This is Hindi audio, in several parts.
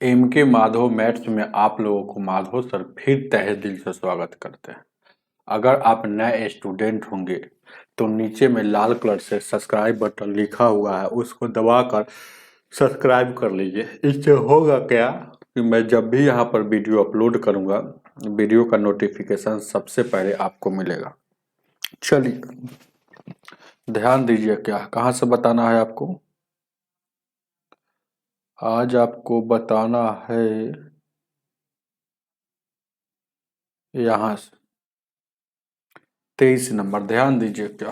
एम के माधव मैथ्स में आप लोगों को माधव सर फिर तहे दिल से स्वागत करते हैं। अगर आप नए स्टूडेंट होंगे तो नीचे में लाल कलर से सब्सक्राइब बटन लिखा हुआ है, उसको दबाकर सब्सक्राइब कर लीजिए। इससे होगा क्या कि मैं जब भी यहाँ पर वीडियो अपलोड करूँगा, वीडियो का नोटिफिकेशन सबसे पहले आपको मिलेगा। चलिए ध्यान दीजिए, क्या कहाँ से बताना है आपको। आज आपको बताना है यहाँ से 23 नंबर। ध्यान दीजिए, क्या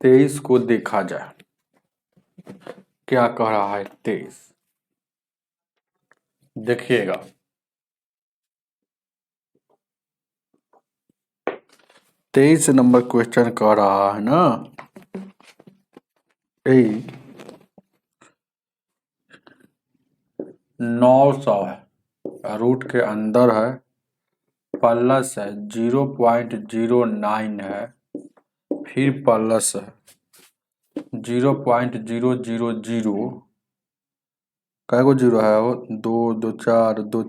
23 को देखा जाए। क्या कह रहा है 23, देखिएगा। 23 नंबर क्वेश्चन कह रहा है ना, 900 है, रूट के अंदर है, प्लस है 0.09 है, फिर प्लस है 0.000। कै गो जीरो है वो? दो दो चार दो,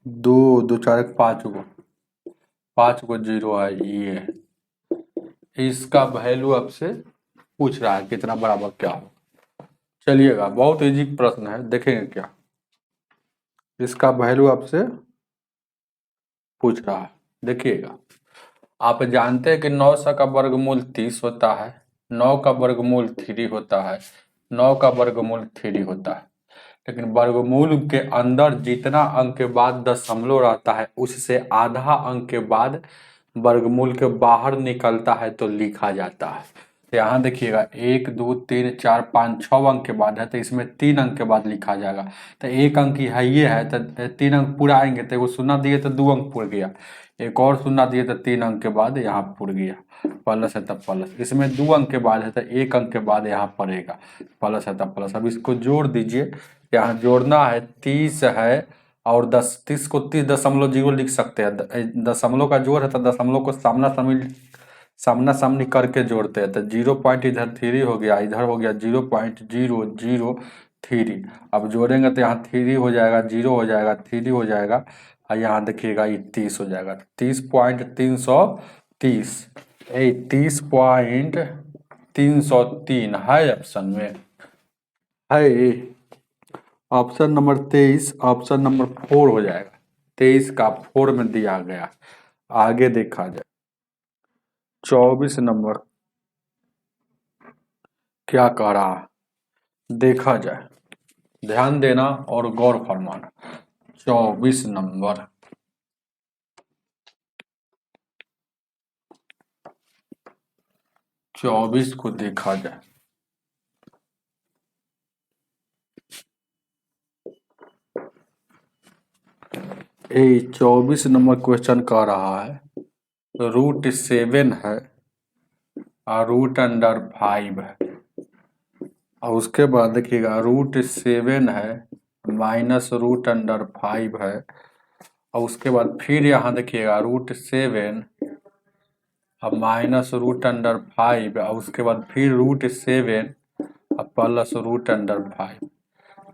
दो दो चार एक, 5 गो जीरो है। ये इसका वैल्यू आपसे पूछ रहा है कितना बराबर क्या हो। चलिएगा, बहुत इजी प्रश्न है, देखेंगे क्या। इसका वैल्यू आपसे पूछ रहा है, देखिएगा। आप जानते हैं कि 900 का वर्गमूल 30 होता है, 9 का वर्गमूल 3 होता है, 9 का वर्गमूल 3 होता है। लेकिन वर्गमूल के अंदर जितना अंक के बाद दशमलव रहता है, उससे आधा अंक के बाद वर्गमूल के बाहर निकलता है तो लिखा जाता है। तो यहाँ देखिएगा 1 2 3 4 5 6 अंक के बाद है, तो इसमें 3 अंक के बाद लिखा जाएगा। तो एक अंक ही है, ये है तो 3 अंक पूरा आएंगे, तो एगो शून्य दिए तो 2 अंक पुर गया, एक और शून्य दिए तो 3 अंक के बाद यहाँ पुर गया। प्लस है तब प्लस, इसमें 2 अंक के बाद है तो 1 अंक के बाद यहाँ पड़ेगा, प्लस है तब प्लस। अब इसको जोड़ दीजिए, यहाँ जोड़ना है 30 है और 30 को 30.0 लिख सकते हैं। दशमलव का जोड़ है तो दशमलव को सामना सामनी करके जोड़ते हैं। तो 0 पॉइंट इधर 3 हो गया, इधर हो गया 0.003। अब जोड़ेंगे तो यहाँ 3 हो जाएगा, 0 हो जाएगा, 3 हो जाएगा, और यहाँ देखिएगा ये 30 हो जाएगा। 30.330, 30.303 है ऑप्शन में, है ऑप्शन नंबर 23, ऑप्शन नंबर 4 हो जाएगा। 23 का 4 में दिया गया। आगे देखा जाए 24 नंबर क्या कह रहा है, देखा जाए। ध्यान देना और गौर फरमाना। 24 नंबर, 24 को देखा जाए। ए 24 नंबर क्वेश्चन कह रहा है √7 है और √5 है, और उसके बाद देखिएगा √7 है माइनस √5 है, और उसके बाद फिर यहाँ देखिएगा √7 अब माइनस √5, और उसके बाद फिर √7 अब प्लस √5।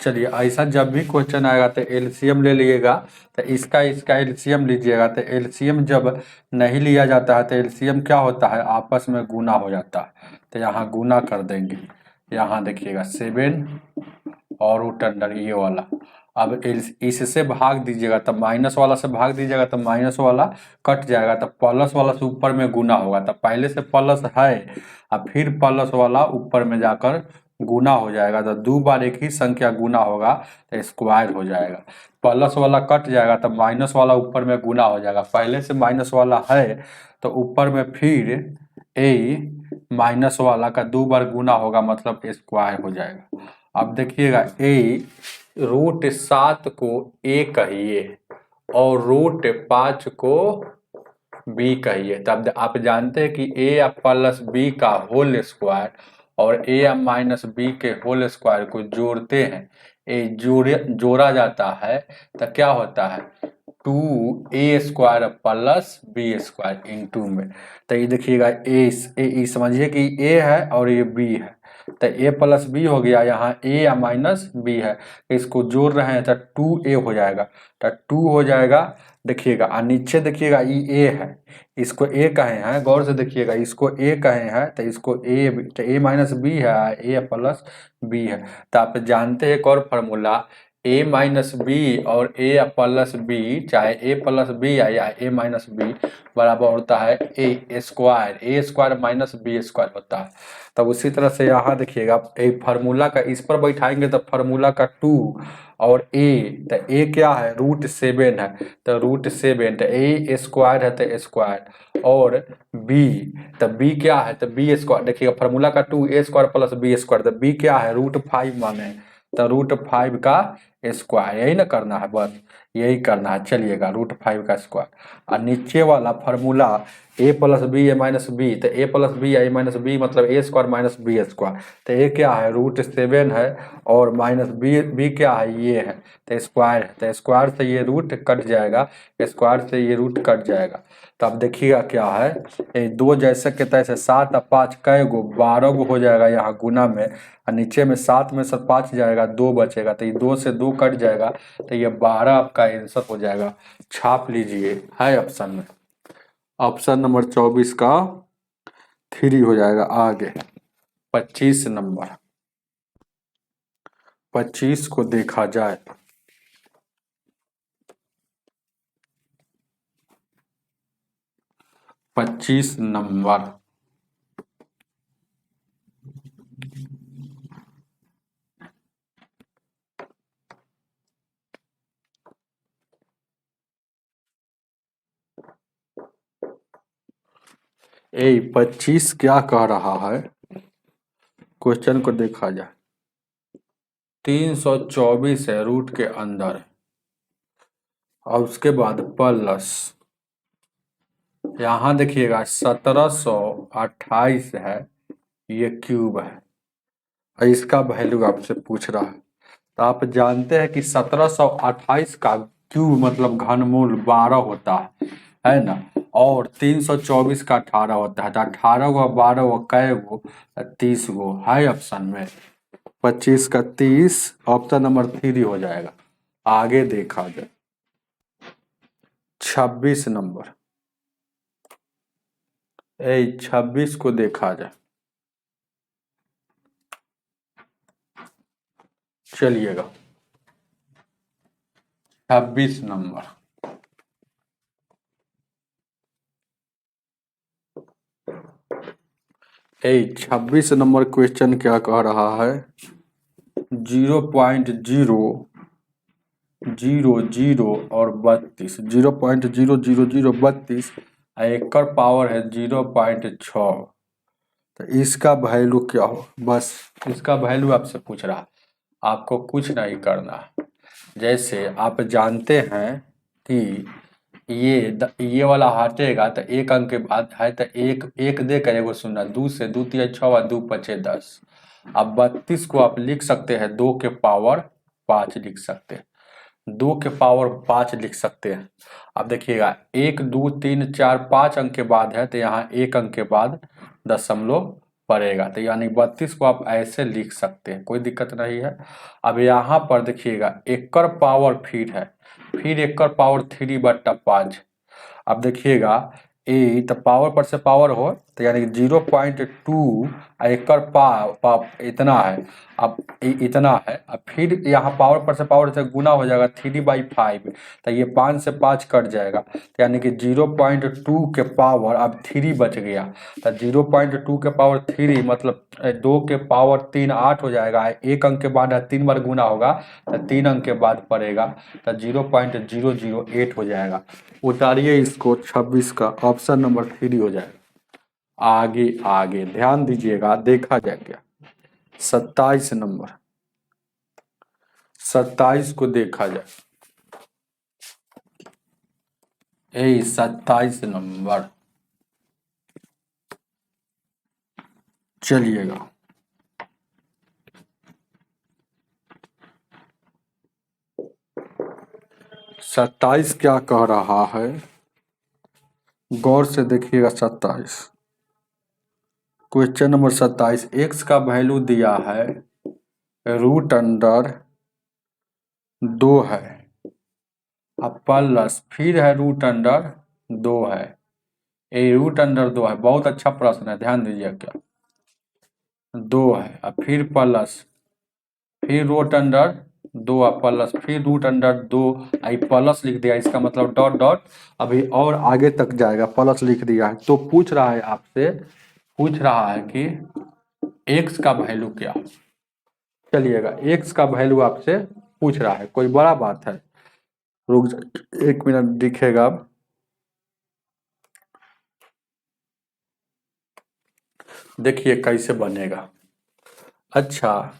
चलिए, ऐसा जब भी क्वेश्चन आएगा तो एलसीएम ले लीजिएगा। तो इसका इसका एलसीएम लीजिएगा। तो एलसीएम जब नहीं लिया जाता है तो एलसीएम क्या होता है, आपस में गुना हो जाता है। तो यहाँ गुना कर देंगे, यहाँ देखिएगा 7 और √, ये वाला। अब इससे भाग दीजिएगा, तब माइनस वाला से भाग दीजिएगा तो माइनस वाला कट जाएगा, तब प्लस वाला से ऊपर में गुना होगा। तब पहले से प्लस है और फिर प्लस वाला ऊपर में जाकर गुना हो जाएगा। तो 2 बार एक ही संख्या गुना होगा तो स्क्वायर हो जाएगा। प्लस वाला कट जाएगा तब माइनस वाला ऊपर में गुना हो जाएगा। पहले से माइनस वाला है तो ऊपर में फिर ए माइनस वाला का 2 बार गुना होगा, मतलब स्क्वायर हो जाएगा। अब देखिएगा √7 को ए कहिए और √5 को बी कहिए। तब आप जानते हैं कि ए या प्लस बी का होल स्क्वायर और ए या माइनस बी के होल स्क्वायर को जोड़ते हैं, ए जोड़ा जाता है तो क्या होता है 2a² प्लस b² इन 2 में। तो ये देखिएगा ए समझिए कि ए है और ये बी है, तो a प्लस बी हो गया, यहाँ a या माइनस b है, इसको जोड़ रहे हैं तो 2a हो जाएगा, तो 2 हो जाएगा। देखिएगा और नीचे देखिएगा ये a है, इसको a कहे हैं, गौर से देखिएगा, इसको a कहे हैं तो इसको a माइनस बी है, a प्लस बी है। तो आप जानते हैं एक और फार्मूला, a माइनस बी और a प्लस बी, चाहे a प्लस बी या a माइनस बी बराबर होता है a square minus b square होता है। तब उसी तरह से यहाँ देखिएगा एक फार्मूला का इस पर बैठाएंगे तो फार्मूला का 2 और a, तो a क्या है, √7 है, तो √7, तो a स्क्वायर है तो स्क्वायर, और b, तो b क्या है, तो b स्क्वायर, देखिएगा फार्मूला का 2 a square plus b square, तो b क्या है, √5 माने, तो √5 का स्क्वायर, यही ना करना है, बस यही करना है। चलिएगा √5 का स्क्वायर, और नीचे वाला formula a plus b a minus b, तो a plus b a minus b मतलब a square minus b square, तो a क्या है, √7 है, और माइनस बी क्या है, ये है, तो स्क्वायर है, तो स्क्वायर से ये रूट कट जाएगा, स्क्वायर से ये रूट कट जाएगा। तो अब देखिएगा क्या है, ये 2 जैसे के तैसे 7 और 5 कै गो, 12 गो हो जाएगा यहाँ गुना में, और नीचे में 7 में से 5 जाएगा, 2 बचेगा, तो ये 2 से 2 कट जाएगा, तो ये 12 आपका आंसर हो जाएगा। छाप लीजिए, है ऑप्शन में, ऑप्शन नंबर 24 का 3 हो जाएगा। आगे 25 नंबर, 25 को देखा जाए, 25 नंबर, ए 25 क्या कह रहा है, क्वेश्चन को देखा जाए, 324 है रूट के अंदर, और उसके बाद प्लस, यहाँ देखिएगा 1728 है, ये क्यूब है, और इसका वैल्यू आपसे पूछ रहा है। तो आप जानते हैं कि 1728 का क्यूब मतलब घनमूल 12 होता है ना, और 324 का 18 होता है, तो 18 गो 12 गो कै गो, 30 गो है ऑप्शन में, 25 का 30, ऑप्शन नंबर 3 हो जाएगा। आगे देखा जाए 26 नंबर, 26 को देखा जाए, चलिएगा 26 नंबर, ए 26 नंबर क्वेश्चन क्या कह रहा है, 0.000 और 32, 0.00032, एकर पावर है 0.6, तो इसका वैल्यू क्या हो, बस इसका वैल्यू आपसे पूछ रहा, आपको कुछ नहीं करना। जैसे आप जानते हैं कि ये वाला हटेगा तो एक अंक के बाद है, तो एक एक दे कर एगो शून्य, 2 से 2 तिया 6 और 2 पचे 10। अब 32 को आप लिख सकते हैं 2 के पावर 5 लिख सकते हैं, 2 के पावर 5 लिख सकते हैं। अब देखिएगा 1 2 3 4 5 अंक के बाद है, तो यहाँ एक अंक के बाद दशमलव पड़ेगा, तो यानी 32 को आप ऐसे लिख सकते हैं, कोई दिक्कत नहीं है। अब यहाँ पर देखिएगा एकर पावर फिर एकर पावर 3/5। अब देखिएगा ए तो पावर पर से पावर हो, तो यानी 0.2 एकर इतना है, अब इतना है, अब फिर यहाँ पावर पर से पावर से गुना हो जाएगा 3/5, तो ये 5 से 5 कट जाएगा, तो यानी कि 0.2 के पावर अब 3 बच गया, तो 0.2 के पावर 3 मतलब 2 के पावर 3 8 हो जाएगा, एक अंक के बाद 3 बार गुना होगा तो 3 अंक के बाद पड़ेगा, तो 0.008 हो जाएगा। उतारिए इसको, 26 का ऑप्शन नंबर 3 हो जाएगा। आगे आगे ध्यान दीजिएगा, देखा जाए क्या, 27 नंबर, 27 को देखा जाए, 27 नंबर, चलिएगा 27 क्या कह रहा है, गौर से देखिएगा 27 क्वेश्चन नंबर 27, एक्स का वैल्यू दिया है √2 है, अब प्लस फिर है √2 है, ये √2 है। बहुत अच्छा प्रश्न है, ध्यान दीजिए। क्या 2 है, अब फिर प्लस, फिर √2 प्लस फिर √2, आई प्लस लिख दिया, इसका मतलब डॉट डॉट अभी और आगे तक जाएगा, प्लस लिख दिया है। तो पूछ रहा है आपसे, पूछ रहा है कि एक्स का वैल्यू क्या है। चलिएगा, एक्स का वैल्यू आपसे पूछ रहा है, कोई बड़ा बात है। रुक 1 मिनट, दिखेगा अब। देखिए कैसे बनेगा। अच्छा,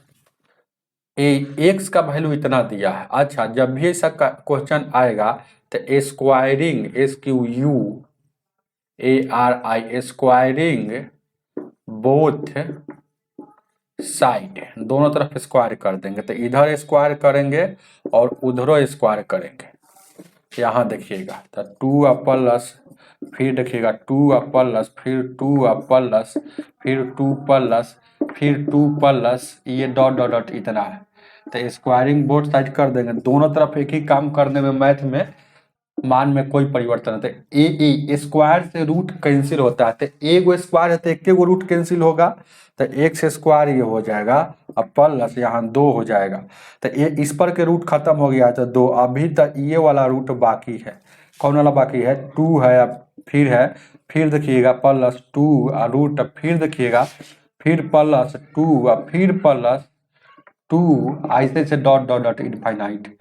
एक्स का वैल्यू इतना दिया है। अच्छा, जब भी ऐसा क्वेश्चन आएगा तो squaring, SQUARI, squaring both side, दोनों तरफ स्क्वायर कर देंगे। तो इधर स्क्वायर करेंगे और उधरों स्क्वायर करेंगे। यहाँ देखिएगा, तो 2 प्लस, फिर देखिएगा 2 प्लस, फिर 2 प्लस, फिर 2 प्लस, फिर 2 प्लस, ये डॉट डॉट डॉट इतना है। तो स्क्वायरिंग बोथ साइड कर देंगे, दोनों तरफ एक ही काम करने में, मैथ में मान में कोई परिवर्तन नहीं। तो ए स्क्वायर से रूट कैंसिल होता है, तो एक स्क्वायर है तो एक रूट कैंसिल होगा, तो एक्स स्क्वायर ये हो जाएगा, अब प्लस यहाँ 2 हो जाएगा। तो ये इस पर के रूट खत्म हो गया, तो 2, अभी तक ये वाला रूट बाकी है। कौन वाला बाकी है? 2 है, अब फिर है, फिर देखिएगा प्लस 2 रूट, फिर देखिएगा, फिर प्लस 2 फिर प्लस 2, ऐसे से डॉट डॉट डॉट इनफाइनाइट।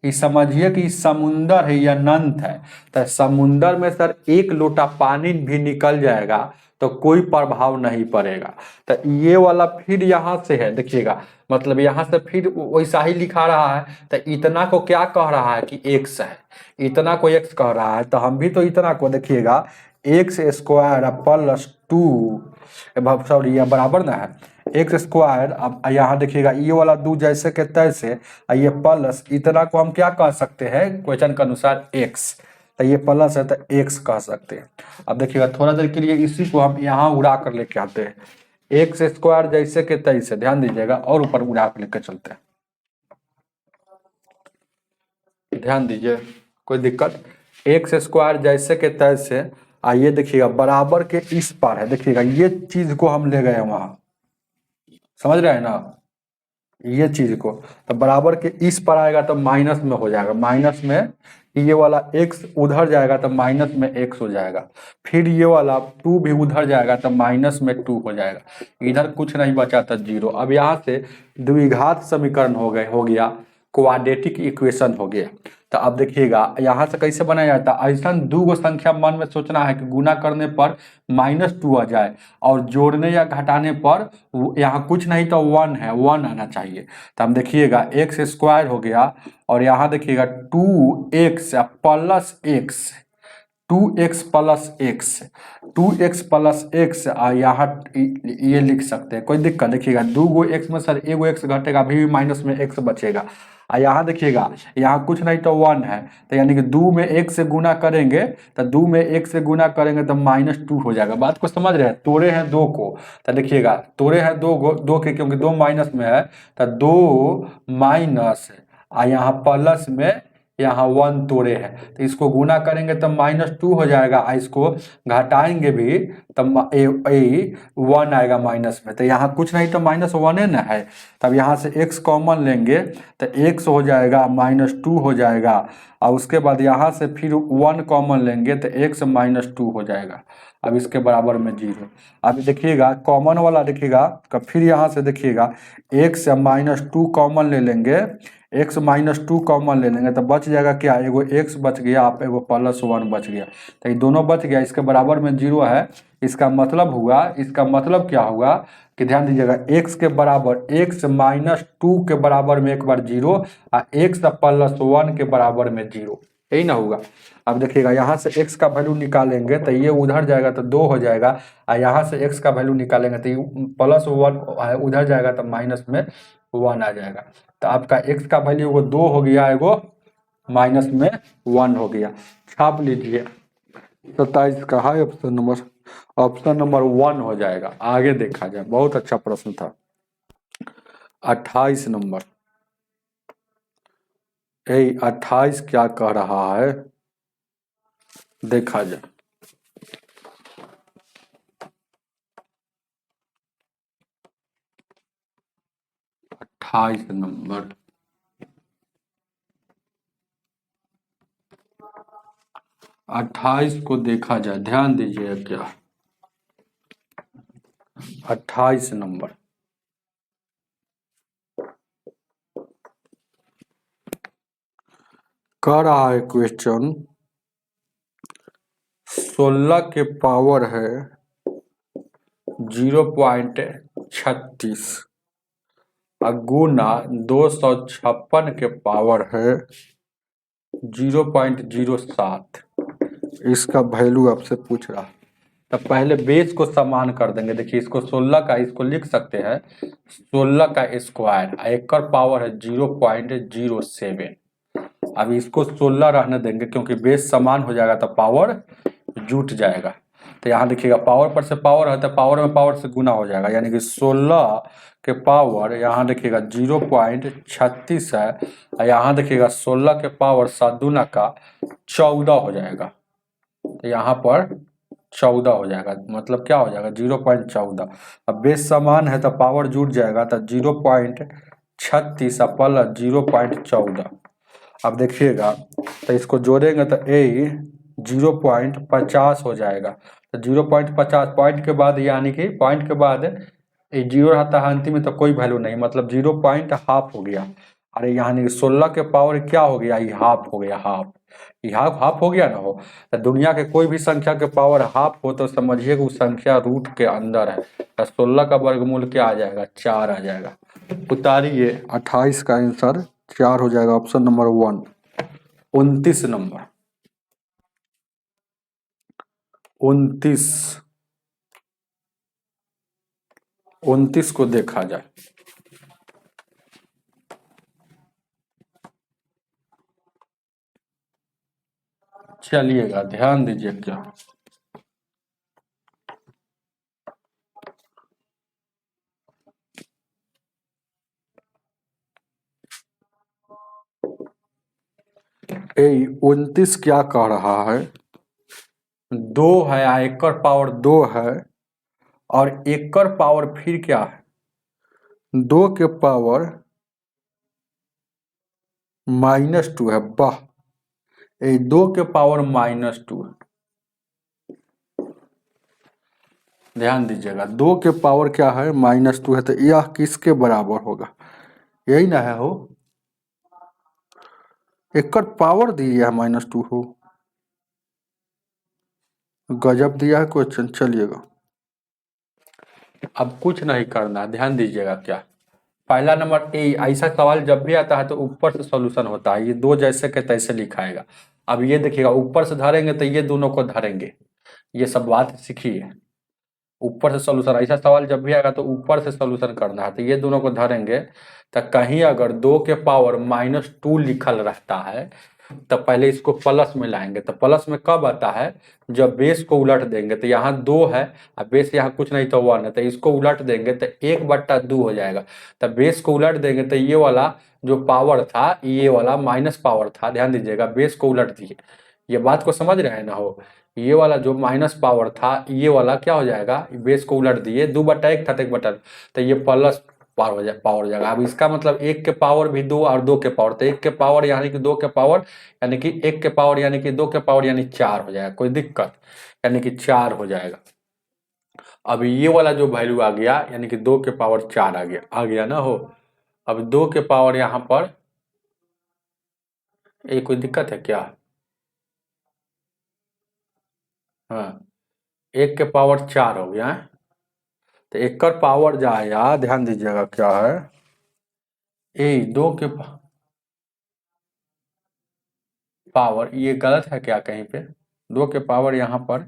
ये समझिए कि समुंदर है या अनंत है। तो समुंदर में सर एक लोटा पानी भी निकल जाएगा तो कोई प्रभाव नहीं पड़ेगा। तो ये वाला फिर यहाँ से है, देखिएगा, मतलब यहाँ से फिर वैसा ही लिखा रहा है। तो इतना को क्या कह रहा है कि एक्स है, इतना को एक्स कह रहा है, तो हम भी तो इतना को देखिएगा एक्स स्क्वायर प्लस 2, सॉरी ये बराबर ना है एक्स स्क्वायर। अब यहाँ देखिएगा ये वाला 2 जैसे के तैसे, ये प्लस, इतना को हम क्या कह सकते हैं क्वेश्चन के अनुसार एक्स, तो ये प्लस है तो एक्स कह सकते हैं। अब देखिएगा थोड़ा देर के लिए इसी को हम यहाँ उड़ा कर लेके आते हैं, एक्स स्क्वायर जैसे के तैसे, ध्यान दीजिएगा, और ऊपर उड़ा कर लेकर चलते हैं, ध्यान दीजिए, कोई दिक्कत। एक्स स्क्वायर जैसे के तैसे, आइए देखिएगा बराबर के इस पार है, देखिएगा ये चीज को हम ले गए वहां, समझ रहे हैं ना, ये चीज को। तो बराबर के इस पर आएगा तो माइनस में हो जाएगा, माइनस में ये वाला x उधर जाएगा तो माइनस में x हो जाएगा, फिर ये वाला 2 भी उधर जाएगा तो माइनस में 2 हो जाएगा, इधर कुछ नहीं बचा था 0। अब यहाँ से द्विघात समीकरण हो गया, क्वाड्रेटिक इक्वेशन हो गया। तो अब देखिएगा यहाँ से कैसे बनाया जाता है। ऐसा 2 संख्या मन में सोचना है कि गुना करने पर -2 आ जाए, और जोड़ने या घटाने पर यहाँ कुछ नहीं तो 1 है, 1 आना चाहिए। तो हम देखिएगा एक्स स्क्वायर हो गया, और यहाँ देखिएगा 2x plus x, 2x plus x, 2x plus x, यहाँ ये लिख सकते हैं, कोई दिक्कत। देखिएगा 2 गो एक्स में सर 1 एक्स घटेगा, अभी भी माइनस में एक्स बचेगा। यहाँ देखिएगा यहाँ कुछ नहीं तो 1 है, तो यानी कि 2 में 1 से गुना करेंगे, तो 2 में 1 से गुना करेंगे तो -2 हो जाएगा। बात को समझ रहे हैं? तोड़े हैं 2 को, तो देखिएगा तोड़े हैं 2 के, क्योंकि 2 माइनस में है, तो 2 माइनस, यहाँ प्लस में यहाँ 1 तोड़े हैं, तो इसको गुना करेंगे तो -2 हो जाएगा, इसको घटाएंगे भी तो 1 आएगा माइनस में, तो यहाँ कुछ नहीं तो -1 ना है। तब यहाँ से x कॉमन लेंगे तो x हो जाएगा -2 हो जाएगा, और उसके बाद यहाँ से फिर 1 कॉमन लेंगे तो x -2 हो जाएगा। अब इसके बराबर में 0। अब देखिएगा कॉमन वाला देखिएगा, फिर यहाँ से देखिएगा x -2 कॉमन ले लेंगे, x -2 कॉमन ले लेंगे तो बच जाएगा क्या, एगो x बच गया, आप एगो +1 बच गया, तो ये दोनों बच गया, इसके बराबर में 0 है। इसका मतलब हुआ, इसका मतलब क्या हुआ कि ध्यान दीजिएगा, x के बराबर, x -2 के बराबर में एक बार 0, और x +1 के बराबर में 0, यही ना होगा। अब देखिएगा यहाँ से x का वैल्यू निकालेंगे तो ये उधर जाएगा तो 2 हो जाएगा, और यहाँ से x का वैल्यू निकालेंगे तो ये +1 उधर जाएगा तो माइनस में 1 आ जाएगा। तो आपका x का वैल्यू वो 2 हो गया, एगो माइनस में 1 हो गया। छाप लीजिए, 27 का है ऑप्शन नंबर 1 हो जाएगा। आगे देखा जाए, बहुत अच्छा प्रश्न था। 28 नंबर, 28 क्या कह रहा है, देखा जाए। 28 नंबर, 28 को देखा जाए, ध्यान दीजिए क्या। 28 नंबर कह रहा है क्वेश्चन, 16 के पावर है 0.36 गुना 256 के पावर है 0.07। इसका वैल्यू आपसे पूछ रहा है। तो पहले बेस को समान कर देंगे। देखिए, इसको 16 का, इसको लिख सकते हैं 16 का स्क्वायर, एक पावर है 0.07। अब इसको 16 रहने देंगे क्योंकि बेस समान हो जाएगा तो पावर जुट जाएगा। तो यहाँ देखिएगा, पावर पर से पावर है तो पावर में पावर से गुना हो जाएगा, यानी कि 16 के पावर यहाँ देखिएगा 0.36 है, और यहाँ देखिएगा 16 के पावर 7 दूना का 14 हो जाएगा। तो यहाँ पर 14 हो जाएगा, मतलब क्या हो जाएगा 0.14। अब बेस समान है तो पावर जुट जाएगा, तो 0.36 प्लस 0.14। अब देखिएगा, तो इसको जोड़ेंगे तो ए 0.50 हो जाएगा। तो 0.50 पॉइंट के बाद, यानी कि पॉइंट के बाद जीरो रहता है अंतिम में तो कोई वैल्यू नहीं, मतलब 0.5 हो गया। अरे यानी 16 के पावर क्या हो गया, ये हाफ हो गया, हाफ। ये हाफ हो गया ना हो। तो दुनिया के कोई भी संख्या के पावर हाफ हो तो समझिए कि वो संख्या रूट के अंदर है। तो 16 का वर्गमूल क्या आ जाएगा, 4 आ जाएगा। उतारिए, 28 का आंसर 4 हो जाएगा, ऑप्शन नंबर 1। 29 नंबर, 29 को देखा जाए। चलिएगा, ध्यान दीजिए क्या। ए 29 क्या कह रहा है, 2 है, एकड़ पावर 2 है, और एकड़ पावर फिर क्या है, 2 के पावर -2 है। वाह, 2 के पावर -2 है। ध्यान दीजिएगा, 2 के पावर क्या है, -2 है, तो यह किसके बराबर होगा, यही ना है हो, एकड़ पावर दी है -2 हो। गजब दिया है क्वेश्चन। चलिएगा, अब कुछ नहीं करना, ध्यान दीजिएगा क्या। पहला नंबर, ऐसा सवाल जब भी आता है तो ऊपर से सॉल्यूशन होता है, ये दो जैसे के तैसे लिखाएगा। अब ये देखिएगा, ऊपर से धरेंगे तो ये दोनों को धरेंगे, ये सब बात सीखिए। ऊपर से सॉल्यूशन, ऐसा सवाल जब भी आएगा तो ऊपर से सॉल्यूशन करना है। तो ये दोनों को धरेंगे, तो कहीं अगर 2 के पावर -2 लिखल रहता है तो पहले इसको प्लस में लाएंगे। तो प्लस में कब आता है, जब बेस को उलट देंगे। तो यहाँ 2 है, अब बेस यहाँ कुछ नहीं तो 1 है, तो इसको उलट देंगे तो 1/2 हो जाएगा। तो बेस को उलट देंगे तो ये वाला जो पावर था, ये वाला माइनस पावर था, ध्यान दीजिएगा, बेस को उलट दिए। ये बात को समझ रहे हैं ना हो, ये वाला जो माइनस पावर था, ये वाला क्या हो जाएगा, बेस को उलट दिए, 2/1 था तो 1/2, तो ये प्लस पावर हो जाएगा। अब इसका मतलब 1 के पावर भी 2 और 2 के पावर, तो 1 के पावर यानी कि 2 के पावर, यानी कि 1 के पावर यानी कि 2 के पावर, यानी 4 हो जाएगा। कोई दिक्कत, यानी कि 4 हो जाएगा। अब ये वाला जो वैल्यू आ गया, यानी कि 2 के पावर 4 आ गया ना हो। अब 2 के पावर यहाँ पर, ये कोई दिक्कत है क्या, हाँ, 1 के पावर 4 हो गया है। तो 1 का पावर जाएगा, ध्यान दीजिएगा क्या है, 2 के पावर, ये गलत है क्या कहीं पे, 2 के पावर यहाँ पर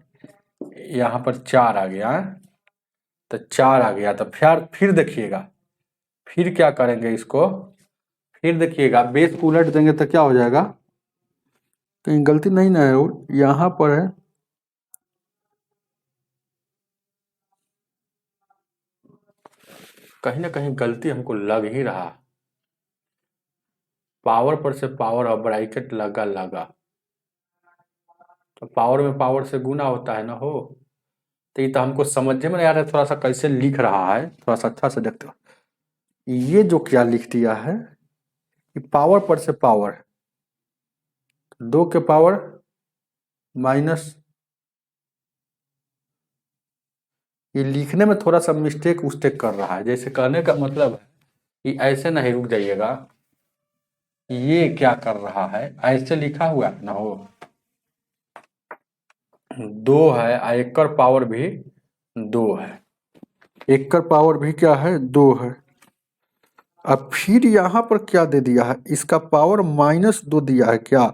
4 आ गया है। तो 4 आ गया, तो फिर देखिएगा, फिर क्या करेंगे इसको, फिर देखिएगा बेस को उलट देंगे तो क्या हो जाएगा, कहीं गलती नहीं ना है, यहाँ पर है कहीं ना कहीं गलती हमको लग ही रहा। पावर पर से पावर और ब्रैकेट लगा, तो पावर में पावर से गुना होता है ना हो। तो ये तो हमको समझ में नहीं आ रहा है, थोड़ा सा कैसे लिख रहा है, थोड़ा सा अच्छा से देखते हो। ये जो क्या लिख दिया है, कि पावर पर से पावर, 2 के पावर माइनस, ये लिखने में थोड़ा सा मिस्टेक उस्टेक कर रहा है। जैसे कहने का मतलब है कि ऐसे नहीं, रुक जाइएगा, ये क्या कर रहा है, ऐसे लिखा हुआ ना हो, 2 है, एक कर पावर भी 2 है, एक कर पावर भी क्या है, 2 है। अब फिर यहाँ पर क्या दे दिया है, इसका पावर -2 दिया है क्या,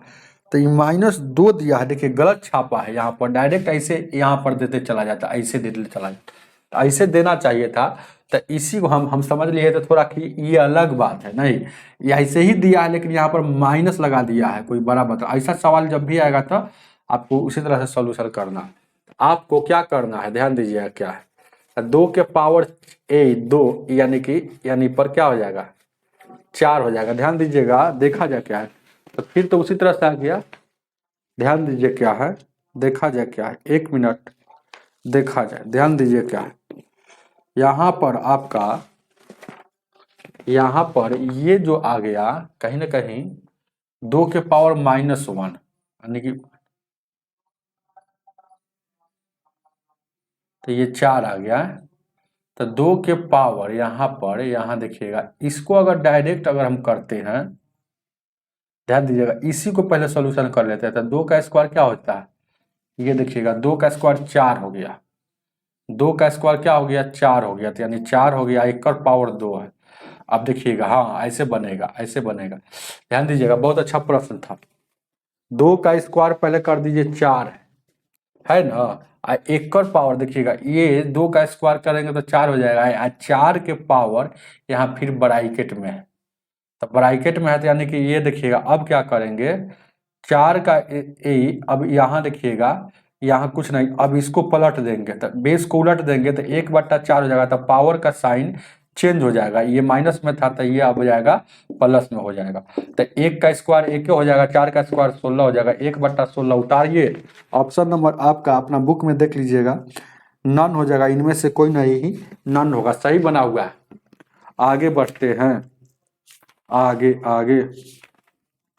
तो ये -2 दिया है। देखिए गलत छापा है यहाँ पर, डायरेक्ट ऐसे यहाँ पर देते चला जाता, ऐसे देते चला जाता, ऐसे देना चाहिए था। तो इसी को हम समझ लिए थे थोड़ा कि ये अलग बात है, नहीं ये ऐसे ही दिया है, लेकिन यहाँ पर माइनस लगा दिया है, कोई बड़ा बात। ऐसा सवाल जब भी आएगा तो आपको उसी तरह से सॉल्यूशन करना है। आपको क्या करना है, ध्यान दीजिएगा क्या है, 2 के पावर 2 यानी पर क्या हो जाएगा, 4 हो जाएगा। ध्यान दीजिएगा, देखा जाए क्या है, तो फिर तो उसी तरह से आ गया। ध्यान दीजिए क्या है, देखा जाए क्या है, 1 मिनट देखा जाए, ध्यान दीजिए क्या है। यहाँ पर आपका, यहाँ पर ये जो आ गया कहीं ना कहीं 2 के पावर -1, यानी कि तो ये 4 आ गया। तो 2 के पावर यहाँ पर, यहाँ देखिएगा, इसको अगर डायरेक्ट अगर हम करते हैं, ध्यान दीजिएगा, इसी को पहले सॉल्यूशन कर लेते हैं। तो 2 का स्क्वायर क्या होता है, ये देखिएगा, 2 का स्क्वायर 4 हो गया, 2 का स्क्वायर क्या हो गया, 4 हो गया, तो यानी 4 हो गया, एक कर पावर 2 है। अब देखिएगा, हाँ ऐसे बनेगा, ऐसे बनेगा। ध्यान दीजिएगा, बहुत अच्छा प्रश्न था। 2 का स्क्वायर पहले कर दीजिए, 4 है ना, एक कर पावर देखिएगा, ये 2 का स्क्वायर करेंगे तो 4 हो जाएगा, 4 के पावर यहाँ फिर ब्रैकेट में है, तो ब्रैकेट में है, तो यानी कि ये देखिएगा, अब क्या करेंगे, 4 का अब यहाँ देखिएगा, यहाँ कुछ नहीं, अब इसको पलट देंगे, तो बेस को उलट देंगे तो 1/4 हो जाएगा, तो पावर का साइन चेंज हो जाएगा, ये माइनस में था तो ये अब हो जाएगा प्लस में हो जाएगा। तो 1 का स्क्वायर 1 हो जाएगा, 4 का स्क्वायर 16 हो जाएगा, 1/16 उतारिए, ऑप्शन नंबर आपका अपना बुक में देख लीजिएगा, नन हो जाएगा, इनमें से कोई नहीं ही नन होगा, सही बना हुआ है। आगे बढ़ते हैं, आगे आगे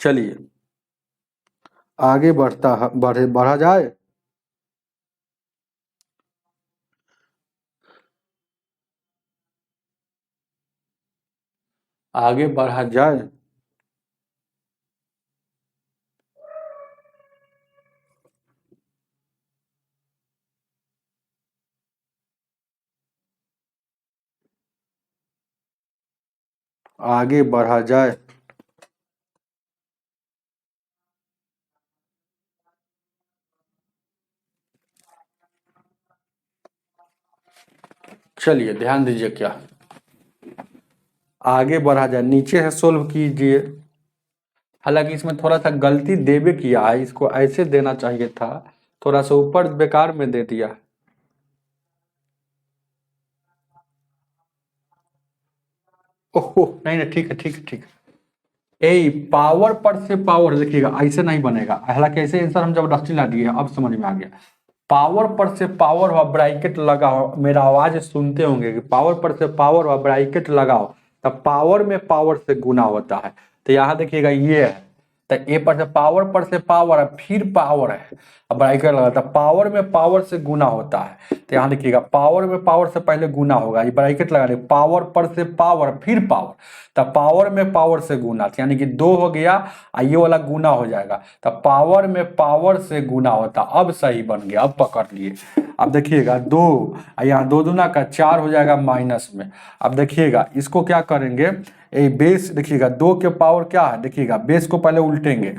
चलिए, आगे बढ़ा जाए। आगे बढ़ा जाए, आगे बढ़ा जाए। चलिए ध्यान दीजिए क्या, आगे बढ़ा जाए, नीचे से सोल्व कीजिए। हालांकि इसमें थोड़ा सा गलती देवे किया है, इसको ऐसे देना चाहिए था, थोड़ा सा ऊपर बेकार में दे दिया। ओहो नहीं नहीं, ठीक है ठीक है ठीक है। पावर पर से पावर देखिएगा, ऐसे नहीं बनेगा, हालांकि ऐसे आंसर हम जबरदस्ती ला दिए, अब समझ में आ गया। पावर पर से पावर हुआ ब्रैकेट लगाओ, मेरा आवाज सुनते होंगे कि पावर पर से पावर हुआ ब्रैकेट लगाओ, तब पावर में पावर से गुना होता है। तो यहाँ देखिएगा ये है, तो ए पर से पावर है, फिर पावर है, अब ब्रैकेट लगा, तो पावर में पावर से गुना होता है। तो यहाँ देखिएगा, पावर में पावर से पहले गुना होगा, ये ब्रैकेट लगा दे, पावर पर से पावर फिर पावर, तब पावर में पावर से गुना, यानी कि 2 हो गया, ये वाला गुना हो जाएगा, तब पावर में पावर से गुना होता। अब सही बन गया, अब पकड़ लिए। अब देखिएगा 2, यहाँ 2 दूना का 4 हो जाएगा माइनस में। अब देखिएगा इसको क्या करेंगे, बेस देखिएगा, 2 के पावर क्या है, देखिएगा बेस को पहले उल्टेंगे,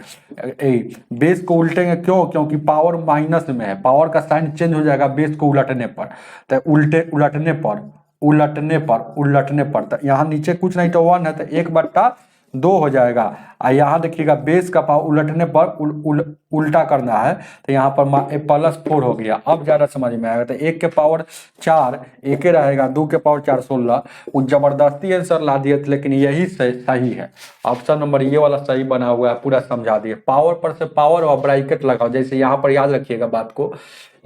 बेस को उल्टेंगे क्यों, क्योंकि पावर माइनस में है, पावर का साइन चेंज हो जाएगा बेस को उलटने पर, तो उलटने पर तो यहाँ नीचे कुछ नहीं तो 1 है, तो 1/, 2 हो जाएगा। और यहाँ देखिएगा बेस का पावर उलटने पर उल्टा करना है, तो यहाँ पर +4 हो गया। अब ज़्यादा समझ में आएगा। तो 1 के पावर 4 एक ही रहेगा, 2 के पावर 4 16। वो जबरदस्ती आंसर ला दिए थे, लेकिन यही सही है। ऑप्शन नंबर ये वाला सही बना हुआ है, पूरा समझा दिए। पावर पर से पावर और ब्रैकेट लगाओ, जैसे यहाँ पर याद रखिएगा बात को।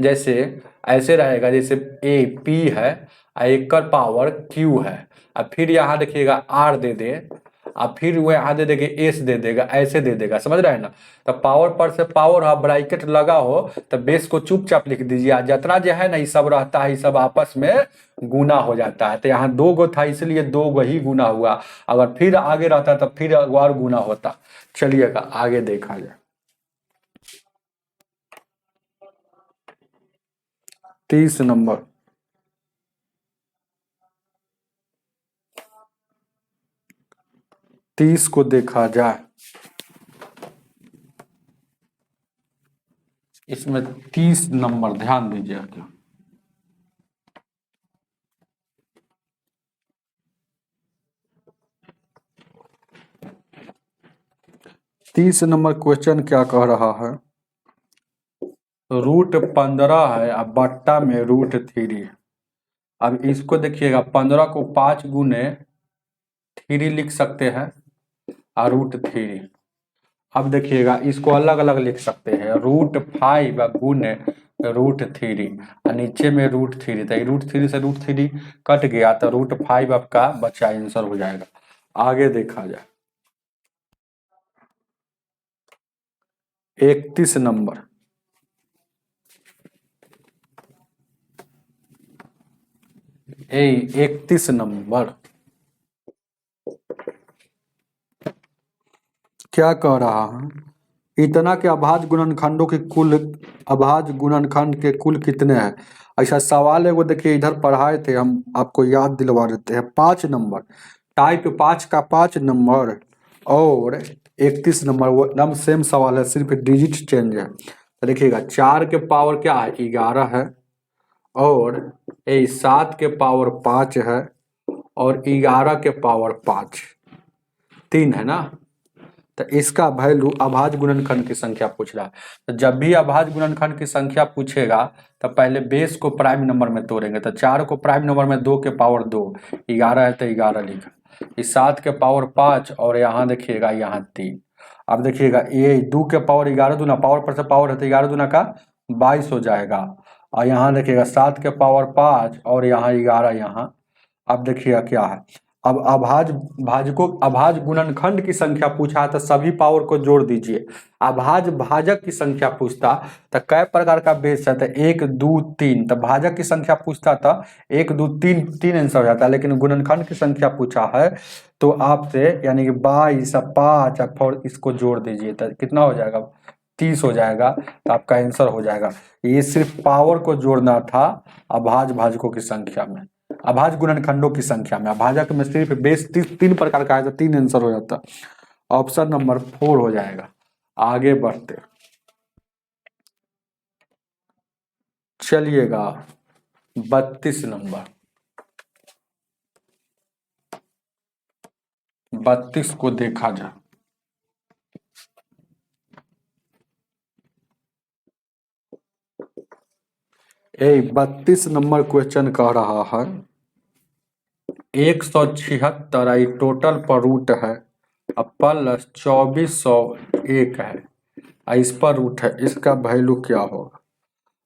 जैसे ऐसे रहेगा, जैसे ए पी है और एक का पावर क्यू है, और फिर यहाँ देखिएगा आर दे दे, और फिर वो यहाँ दे देगा एस दे देगा, ऐसे दे देगा, समझ रहे हैं ना। तो पावर पर से पावर और ब्रैकेट लगा हो तो बेस को चुपचाप लिख दीजिए। जितना जो है ना ये सब रहता है, ये सब आपस में गुना हो जाता है। तो यहाँ 2 गो था, इसलिए 2 गो ही गुना हुआ। अगर फिर आगे रहता तो फिर और गुना होता। चलिएगा आगे देखा जाए। 30 नंबर, तीस को देखा जाए। इसमें 30 नंबर ध्यान दीजिएगा। तीस नंबर क्वेश्चन क्या कह रहा है, √15 है अब बट्टा में √3। अब इसको देखिएगा, 15 को 5 गुने 3 लिख सकते हैं और √3। अब देखिएगा इसको अलग अलग लिख सकते हैं, √5 गुने √3 और नीचे में √3। तो √3 से √3 कट गया, तो √5 आपका बचा, आंसर हो जाएगा। आगे देखा जाए। 31 नंबर, ए 31 नंबर क्या कह रहा है, इतना के अभाज्य गुणनखंडों की कुल, अभाज्य गुणनखंड के कुल कितने हैं। ऐसा सवाल है वो, देखिए इधर पढ़ाए थे हम, आपको याद दिलवा देते हैं। 5 नंबर, टाइप 5 का 5 नंबर और 31 नंबर वो एकदम सेम सवाल है, सिर्फ डिजिट चेंज है। तो देखिएगा 4 के पावर क्या है, 11 है, और 7 के पावर 5 है, और 11 के पावर 5, 3 है ना। तो इसका वैल्यू अभाज्य गुणनखंड की संख्या पूछ रहा है। तो जब भी अभाज्य गुणनखंड की संख्या पूछेगा तो पहले बेस को प्राइम नंबर में तोड़ेंगे। तो 4 को प्राइम नंबर में 2 के पावर 2, 11 है तो 11 लिखा, इस 7 के पावर 5, और यहाँ देखिएगा यहाँ 3। अब देखिएगा ये 2 के पावर 11 दूना, पावर पर से पावर है तो 11 दूना का 22 हो जाएगा। और यहाँ देखिएगा 7 के पावर 5 और यहाँ 11 यहाँ। अब देखिएगा क्या है, अब भाजकों अभाज्य गुणनखंड की संख्या पूछा तो सभी पावर को जोड़ दीजिए। अभाज्य भाजक की संख्या पूछता तो कै प्रकार का बेस है, तो 1 2 3। तो भाजक की संख्या पूछता तो 1 2 3 3 आंसर हो जाता है, लेकिन गुणनखंड की संख्या पूछा है तो आपसे यानी कि 22 5 और इसको जोड़ दीजिए तो कितना हो जाएगा, 30 हो जाएगा। तो आपका आंसर हो जाएगा। ये सिर्फ पावर को जोड़ना था अभाज्य भाजकों की संख्या में, अभाज्य गुणनखंडों की संख्या में। अभाजक में सिर्फ बेस 3 प्रकार का है तो 3 आंसर हो जाता। ऑप्शन नंबर 4 हो जाएगा। आगे बढ़ते चलिएगा। 32 नंबर, 32 को देखा जाए। ए 32 नंबर क्वेश्चन कह रहा है 176 टोटल पर रूट है, अब प्लस 2401 है, इस पर रूट है, इसका वैल्यू क्या होगा।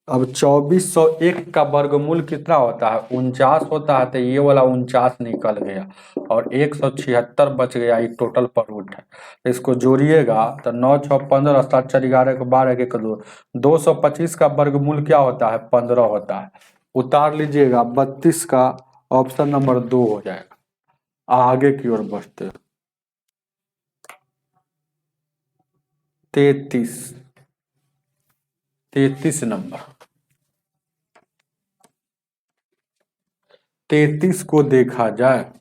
अब 2401 का वर्गमूल कितना होता है, 49 होता है। तो ये वाला 49 निकल गया और 176 बच गया, ये टोटल पर रूट है। तो इसको जोड़िएगा तो 9 6 15 7 4 11 1 12 1 2, 225 का वर्गमूल क्या होता है, 15 होता है। उतार लीजिएगा, 32 का ऑप्शन नंबर 2 हो जाएगा। आगे की ओर बढ़ते 33 नंबर, 33 को देखा जाए।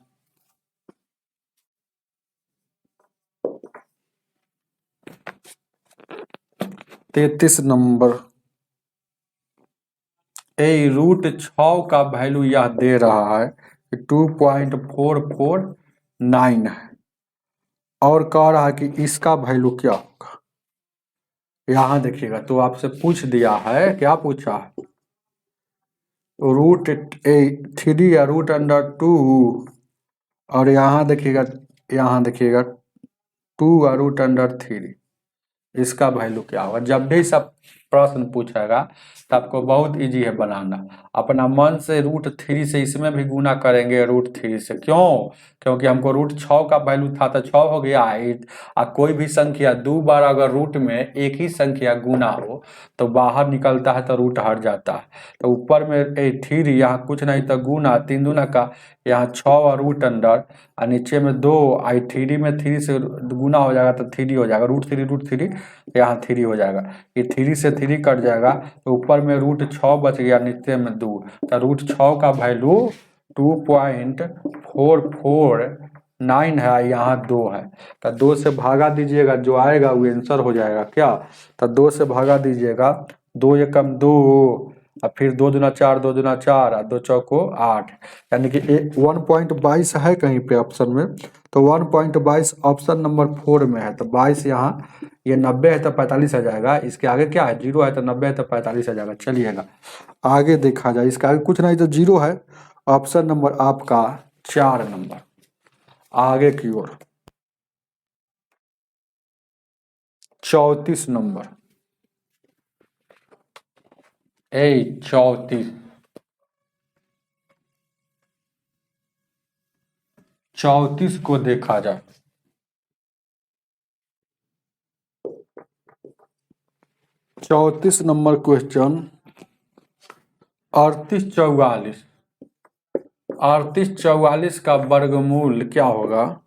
33 नंबर, √6 का वैल्यू यह दे रहा है 2.449 है, और कह रहा है कि इसका वैल्यू क्या होगा। यहाँ देखिएगा, तो आपसे पूछ दिया है, क्या पूछा है, √3 या √2, और यहाँ देखिएगा 2 या √3, इसका वैल्यू क्या होगा। जब भी सब प्रश्न पूछेगा तो आपको बहुत इजी है बनाना। अपना मन से √3 से इसमें भी गुना करेंगे √3 से, क्यों, क्योंकि हमको √6 का वैल्यू था तो 6 हो गया। कोई भी संख्या 2 बार अगर रूट में एक ही संख्या गुना हो तो बाहर निकलता है तो रूट हट जाता है। तो ऊपर में 3, यहाँ कुछ नहीं तो गुना, 3 दूना का, यहाँ 6 और √अंडर, और नीचे में 2, 3 में 3 से गुना हो जाएगा तो 3 हो जाएगा, √3 यहाँ 3 हो जाएगा। ये 3 से 3 कट जाएगा तो ऊपर में √6 बच गया, नीचे में 2, तो √6 का वैल्यू 2.449 है, यहाँ 2 है। तो 2 से भागा दीजिएगा, जो आएगा वो आंसर हो जाएगा क्या। तो 2 से भागा दीजिएगा, 2 एकम 2, और फिर 2 दूना 4, 2 दूना 4, और 2 चौको 8, यानी कि 1.22 है कहीं पे ऑप्शन में, तो 1.22 ऑप्शन नंबर 4 में है। तो 22 यहाँ, ये 90 है तो 45 आ जाएगा। इसके आगे क्या है, 0 है तो 90 है तो 45 आ जाएगा। चलिएगा आगे देखा जाए, इसके आगे कुछ नहीं तो 0 है। ऑप्शन नंबर आपका 4 नंबर। आगे की ओर 34 नंबर, 34 को देखा जाए, 34 नंबर क्वेश्चन, 3844 का वर्गमूल क्या होगा।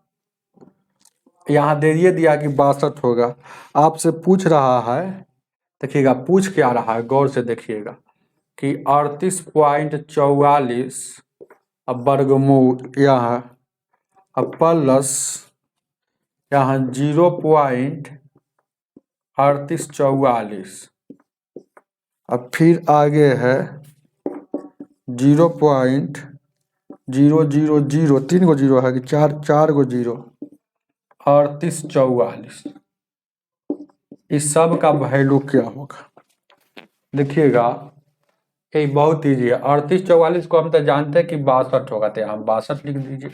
यहाँ दे दिया कि 62 होगा। आपसे पूछ रहा है, देखिएगा पूछ क्या रहा है, गौर से देखिएगा कि 38.44 अब वर्गमूल यहाँ, अब प्लस यहाँ 0.3844, अब फिर आगे है 0.000, 3 गो 0 है कि 4 गो 0, 3844, इस सब का वैल्यू क्या होगा। देखिएगा ये बहुत ईजी है। 3844 को हम तो जानते हैं कि 62 होगा, तो यहाँ 62 लिख दीजिए।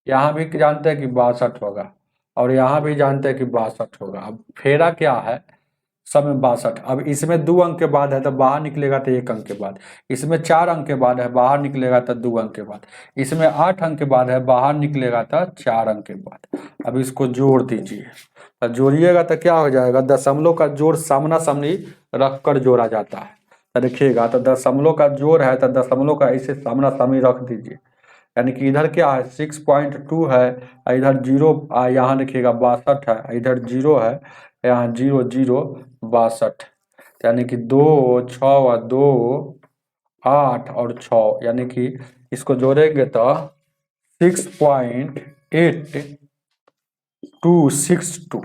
यहाँ भी जानते हैं कि 62 होगा, और यहाँ भी जानते हैं कि 62 होगा। अब फेरा क्या है, सब में 62। अब इसमें 2 अंक के बाद है तो बाहर निकलेगा तो 1 अंक के बाद, इसमें 4 अंक के बाद है बाहर निकलेगा तो 2 अंक के बाद, इसमें 8 अंक के बाद है बाहर निकलेगा तो 4 अंक के बाद। अब इसको जोड़ दीजिए, तो जोड़िएगा तो क्या हो जाएगा, दशमलव का जोड़ सामना सामनी रख कर जोड़ा जाता है। तो देखिएगा, तो दशमलव का जोड़ है तो दशमलव का ऐसे सामना सामनी रख दीजिए, यानी कि इधर क्या है 6.2 है, इधर 0, यहाँ देखिएगा 62 है, इधर 0 है, यहाँ 0 0 62, यानी कि 2 6 और 2 8 और 6, यानी कि इसको जोड़ेंगे तो 6.8262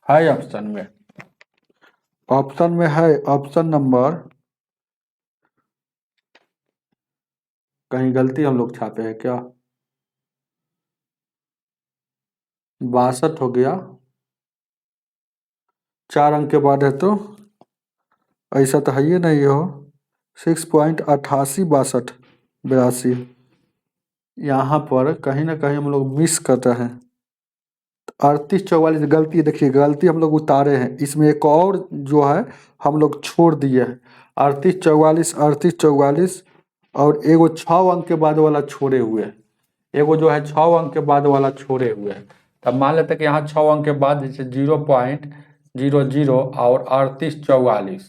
है ऑप्शन में। ऑप्शन में है, ऑप्शन नंबर, कहीं गलती हम लोग छापे हैं क्या, 62 हो गया, 4 अंक के बाद है तो ऐसा तो है ही नहीं हो, 6.8862 यहाँ पर कहीं ना कहीं हम लोग मिस कर रहे हैं। 3844 गलती, देखिए गलती हम लोग उतारे हैं, इसमें एक और जो है हम लोग छोड़ दिए हैं। 3844 और एगो 6 अंक के बाद वाला छोड़े हुए है, एगो जो है 6 अंक के बाद वाला छोड़े हुए हैं। तब मान लेते हैं कि यहाँ 6 अंक के बाद जैसे 0.00 और 3844,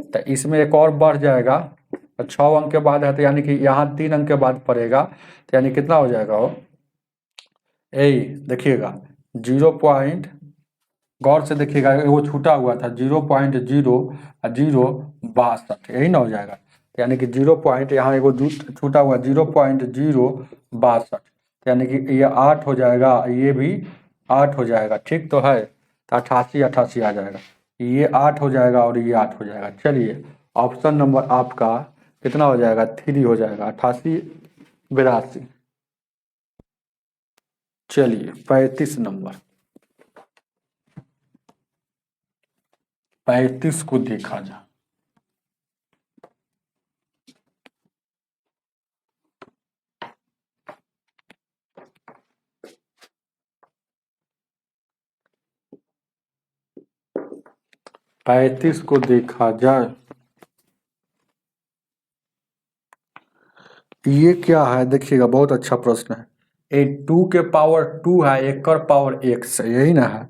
तो इसमें एक और बढ़ जाएगा, तो 6 अंक के बाद है तो यानी कि यहाँ 3 अंक के बाद पड़ेगा, तो यानी कितना हो जाएगा वो, देखिएगा 0. गौर से देखिएगा, वो छूटा हुआ था 0.062, यही ना हो जाएगा, यानी कि 0 पॉइंट, यहाँ एगो छूटा हुआ 0.062, यानी कि ये 8 हो जाएगा, ये भी 8 हो जाएगा, ठीक तो है, तो 88 88 आ जाएगा, ये 8 हो जाएगा और ये 8 हो जाएगा। चलिए ऑप्शन नंबर आपका कितना हो जाएगा, 3 हो जाएगा, 88 82। चलिए 35 नंबर, 35 को देखा जाए, ये क्या है देखिएगा, बहुत अच्छा प्रश्न है। ए 2 के पावर 2 है, एक कर पावर x है, यही ना है,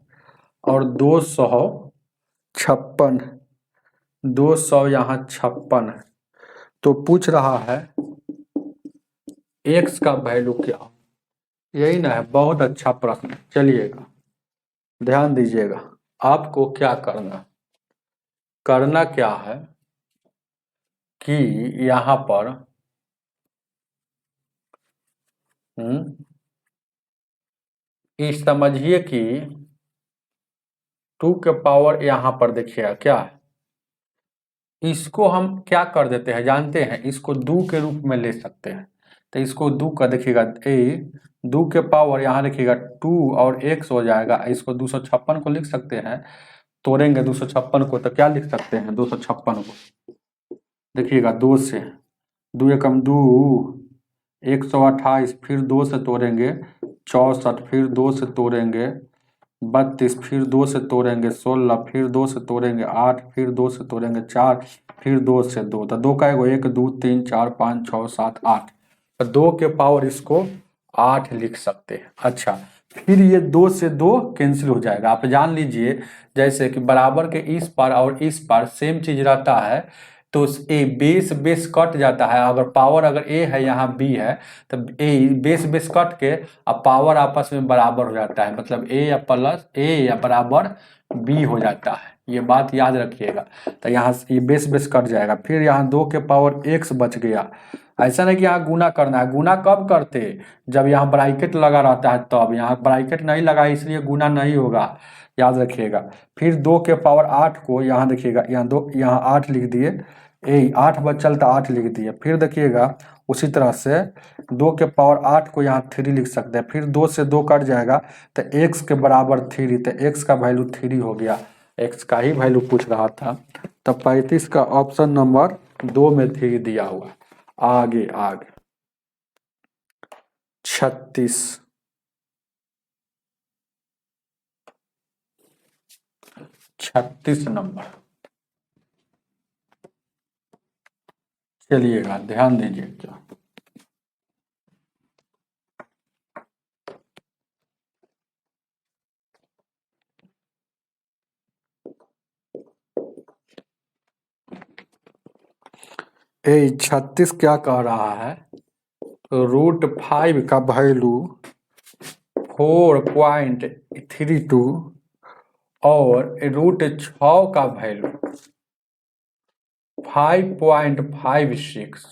और 256, 200 यहाँ 56 है, तो पूछ रहा है x का वैल्यू क्या, यही ना है। बहुत अच्छा प्रश्न। चलिएगा ध्यान दीजिएगा, आपको क्या करना क्या है कि यहाँ पर इस समझिए कि 2 के पावर यहाँ पर देखिएगा क्या है, इसको हम क्या कर देते हैं जानते हैं, इसको 2 के रूप में ले सकते हैं। तो इसको 2 का देखिएगा, 2 के पावर यहाँ देखिएगा 2 और x हो जाएगा, इसको 256 को लिख सकते हैं। तोड़ेंगे 256 को तो क्या लिख सकते हैं, 256 को देखिएगा 2 से, 2 एकम 2, 128, फिर 2 से तोड़ेंगे 64, फिर 2 से तोड़ेंगे 32, फिर 2 से तोड़ेंगे 16, फिर 2 से तोड़ेंगे 8, फिर 2 से तोड़ेंगे 4, फिर 2 से 2, तो 2 का 1 2 3 4 5 6 7 8, तो 2 के पावर इसको 8 लिख सकते हैं। अच्छा, फिर ये 2 से 2 कैंसिल हो जाएगा। आप जान लीजिए जैसे कि बराबर के इस पार और इस पार सेम चीज रहता है, तो ए बेस बेस कट जाता है। अगर पावर अगर ए है यहाँ बी है, तो ए बेस बेस कट के अब पावर आपस में बराबर हो जाता है, मतलब ए या प्लस ए या बराबर बी हो जाता है। ये बात याद रखिएगा। तो यहाँ ये बेस बेस कट जाएगा, फिर यहाँ 2 के पावर x बच गया। ऐसा नहीं कि यहाँ गुना करना है, गुना कब करते, जब यहाँ ब्रैकेट लगा रहता है तब। यहाँ ब्रैकेट नहीं लगा इसलिए गुना नहीं होगा, याद रखिएगा। फिर 2 के पावर 8 को यहाँ देखिएगा, यहाँ 2 यहाँ 8 लिख दिए, 8 बचल तो 8 लिख दिए। फिर देखिएगा उसी तरह से 2 के पावर 8 को यहाँ 3 लिख सकते हैं। फिर 2 से 2 कट जाएगा तो x के बराबर 3, तो x का वैल्यू 3 हो गया। x का ही वैल्यू पूछ रहा था, तो 35 का ऑप्शन नंबर 2 में 3 दिया हुआ। आगे 36 नंबर, चलिएगा ध्यान दीजिए क्या, ए 36 क्या कह रहा है, √5 का वैल्यू 4.32 और √6 का वैल्यू 5.56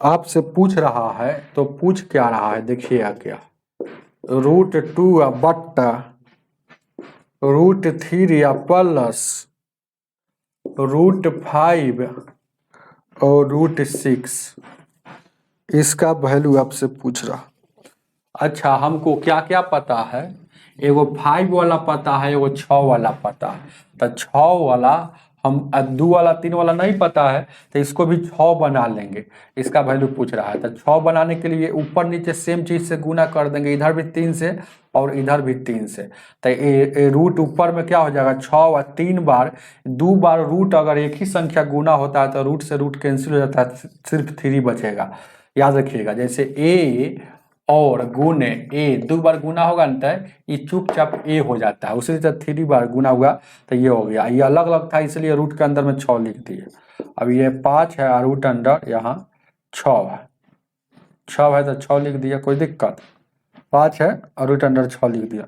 आपसे पूछ रहा है। तो पूछ क्या रहा है देखिएगा क्या, √2 बट्टा √3 या प्लस √5 और √6, इसका वैल्यू आपसे पूछ रहा। अच्छा, हमको क्या क्या पता है, एगो 5 वाला पता है, एगो 6 वाला पता है। तो 6 वाला हम 2 वाला 3 वाला नहीं पता है, तो इसको भी 6 बना लेंगे। इसका वैल्यू पूछ रहा है, तो 6 बनाने के लिए ऊपर नीचे सेम चीज से गुना कर देंगे, इधर भी 3 से और इधर भी 3 से। तो रूट ऊपर में क्या हो जाएगा 6 और 3 बार 2 बार रूट अगर एक ही संख्या गुना होता है तो रूट से रूट कैंसिल हो जाता है, सिर्फ 3 बचेगा। याद रखिएगा, जैसे ए और गुने ए 2 बार गुना होगा ना, तो ये चुपचाप ए हो जाता है। उसी तरह 3 बार गुना हुआ तो ये हो गया। ये अलग अलग था इसलिए रूट के अंदर में 6 लिख दिए। अब ये 5 है और रूट अंडर यहाँ 6 है, 6 है तो 6 लिख दिया, कोई दिक्कत। 5 है और रूट अंडर 6 लिख दिया।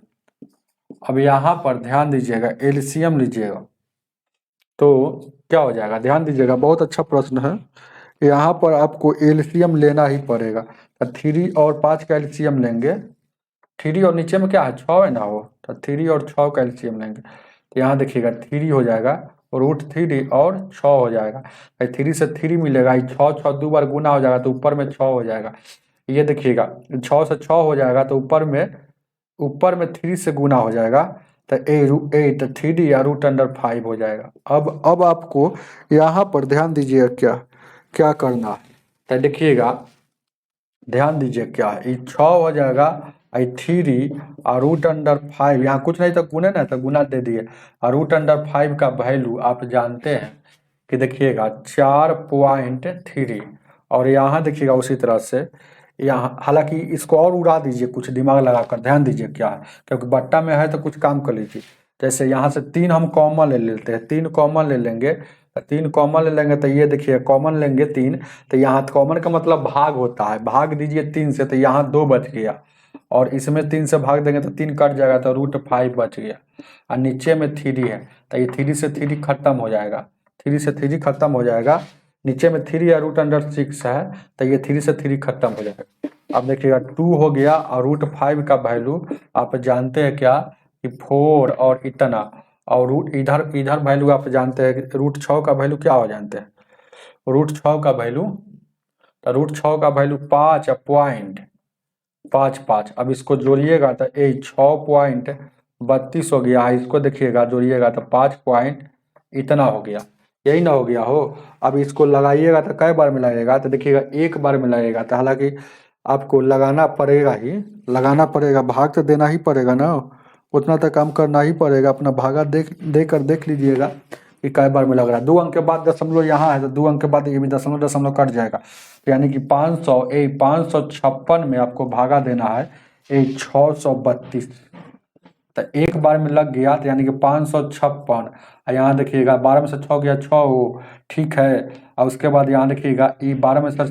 अब यहाँ पर ध्यान दीजिएगा, एलसीएम लीजिएगा तो क्या हो जाएगा, ध्यान दीजिएगा, बहुत अच्छा प्रश्न है। यहाँ पर आपको एलसीएम लेना ही पड़ेगा। 3 और 5 का एलसीएम लेंगे, 3 और नीचे में क्या है 6 है ना, वो तो 3 और 6 का एलसीएम लेंगे। तो यहाँ देखिएगा 3 हो जाएगा, √3 और 6 हो जाएगा। 3 से 3 मिलेगा, 6 2 बार गुना हो जाएगा तो ऊपर में 6 हो जाएगा। ये देखिएगा 6 से 6 हो जाएगा तो ऊपर में 3 से गुना हो जाएगा, तो 8 3D या √5 हो जाएगा। अब आपको यहाँ पर ध्यान दीजिएगा क्या क्या करना है, तो देखिएगा ध्यान दीजिए क्या है, ये 6 हो जाएगा, आई 3 और √5, यहाँ कुछ नहीं तो गुने ना, तो गुना दे दिए। और √5 का वैल्यू आप जानते हैं कि देखिएगा 4.3, और यहाँ देखिएगा उसी तरह से यहाँ, हालांकि इसको और उड़ा दीजिए कुछ दिमाग लगाकर, ध्यान दीजिए क्या है, क्योंकि बट्टा में है तो कुछ काम कर लीजिए। जैसे यहाँ से 3 हम कॉमन ले लेते हैं, 3 कॉमन ले लेंगे, 3 कॉमन ले लेंगे तो ये देखिए कॉमन लेंगे 3, तो यहाँ कॉमन का मतलब भाग होता है, भाग दीजिए 3 से, तो यहाँ 2 बच गया, और इसमें 3 से भाग देंगे तो 3 कट जाएगा, तो √5 बच गया। और नीचे में 3 है, तो ये 3 से 3 खत्म हो जाएगा, 3 से 3 खत्म हो जाएगा। नीचे में 3 या √6 है, तो ये 3 से 3 खत्म हो जाएगा। अब देखिएगा 2 हो गया, और √5 का वैल्यू आप जानते हैं क्या कि 4 और इतना, और इधर इधर वैल्यू आप जानते हैं कि √6 का वैल्यू क्या हो जानते हैं, √6 का वैल्यू, तो √6 का वैल्यू 5.55। अब इसको जोड़िएगा तो 6.32 हो गया, इसको देखिएगा जोड़िएगा तो 5 पॉइंट इतना हो गया, यही ना हो गया हो। अब इसको लगाइएगा तो कई बार में लगेगा, तो देखिएगा एक बार में लगेगा, तो हालांकि आपको लगाना पड़ेगा ही, लगाना पड़ेगा, भाग तो देना ही पड़ेगा ना, उतना तो काम करना ही पड़ेगा। अपना भागा देख लीजिएगा कि कई बार में लग रहा है। 2 अंक के बाद दशमलव यहाँ है, तो 2 अंक के बाद ये भी दशमलव दशमलव कट जाएगा, तो यानी कि 556 में आपको भागा देना है 632, तो एक बार में लग गया, तो यानी कि 556। यहाँ देखिएगा 12 में से 6 गया 6 हो, ठीक है। और उसके बाद यहाँ देखिएगा ये 12 में से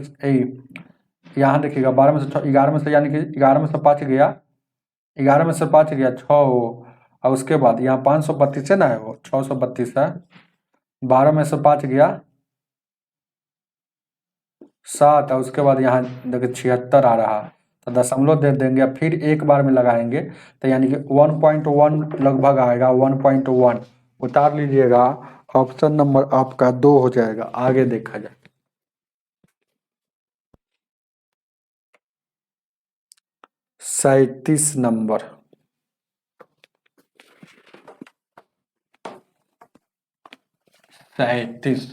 यहाँ देखिएगा 12 में से 6, 11 में से, यानी कि 11 में से 5 गया, 11 में से 5 गया 6 हो, और उसके बाद यहाँ 532 है ना, वो 632 है, 12 में से 5 गया 7, और उसके बाद यहाँ देखिए 76 आ रहा, तो दशमलव दे देंगे, फिर एक बार में लगाएंगे, तो यानी कि 1.1 लगभग आएगा, 1.1 उतार लीजिएगा। ऑप्शन नंबर आपका 2 हो जाएगा। आगे देखा जाए 37 नंबर, सैंतीस,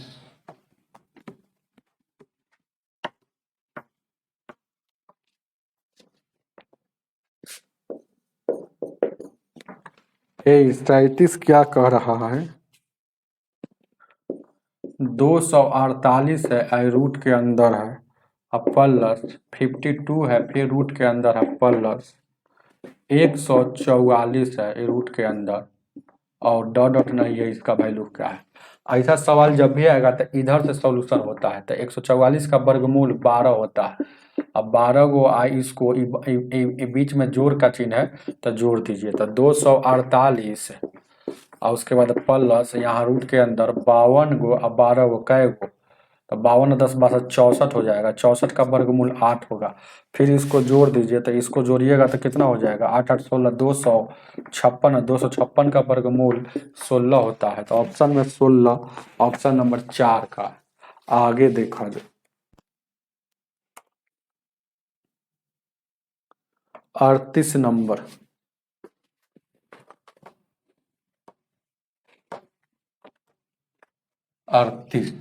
ए 37 क्या कह रहा है, 248 है, आई रूट के अंदर है, अब प्लस 52 है, फिर रूट के अंदर है, प्लस 144 है, रूट के अंदर, और डॉट डॉट नहीं है, इसका वैल्यू क्या है। ऐसा सवाल जब भी आएगा तो इधर से सॉल्यूशन होता है, तो 144 का वर्गमूल 12 होता है। अब 12 को इसको बीच में जोड़ का चिन्ह है, तो जोड़ दीजिए, तो 248, और उसके बाद प्लस यहाँ रूट के अंदर 52 गो, अब 12 गो कै गो, तो 52 10 12 64 हो जाएगा, 64 का वर्गमूल 8 होगा। फिर इसको जोड़ दीजिए, तो इसको जोड़िएगा तो कितना हो जाएगा, 8 8 16 256, 256 का वर्गमूल 16 होता है, तो ऑप्शन में 16 ऑप्शन नंबर 4 का। आगे देखा जाए 38 नंबर, अड़तीस,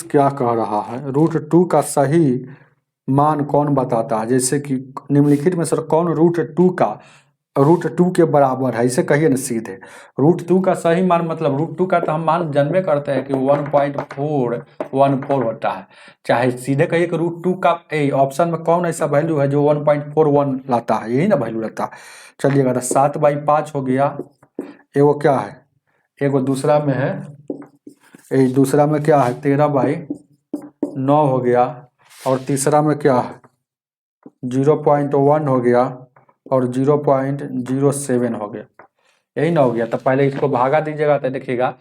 क्या कह रहा है, √2 का सही मान कौन बताता है, जैसे कि निम्नलिखित में सर कौन √2 के बराबर है, इसे कहिए ना सीधे। √2 का सही मान मतलब √2 का तो हम मान जन्मे करते हैं कि 1.414 होता है, चाहे सीधे कहिए कि √2 का ऑप्शन में कौन ऐसा वैल्यू है जो 1.41 लाता है, यही ना वैल्यू लाता है। चलिएगा, तो 7/5 हो गया, एगो क्या है, एगो दूसरा में है, दूसरा में क्या है 13/9 हो गया, और तीसरा में क्या है 0.1 हो गया, और 0.07 हो गया, यही ना हो गया। तो पहले इसको भागा दीजिएगा, तो देखिएगा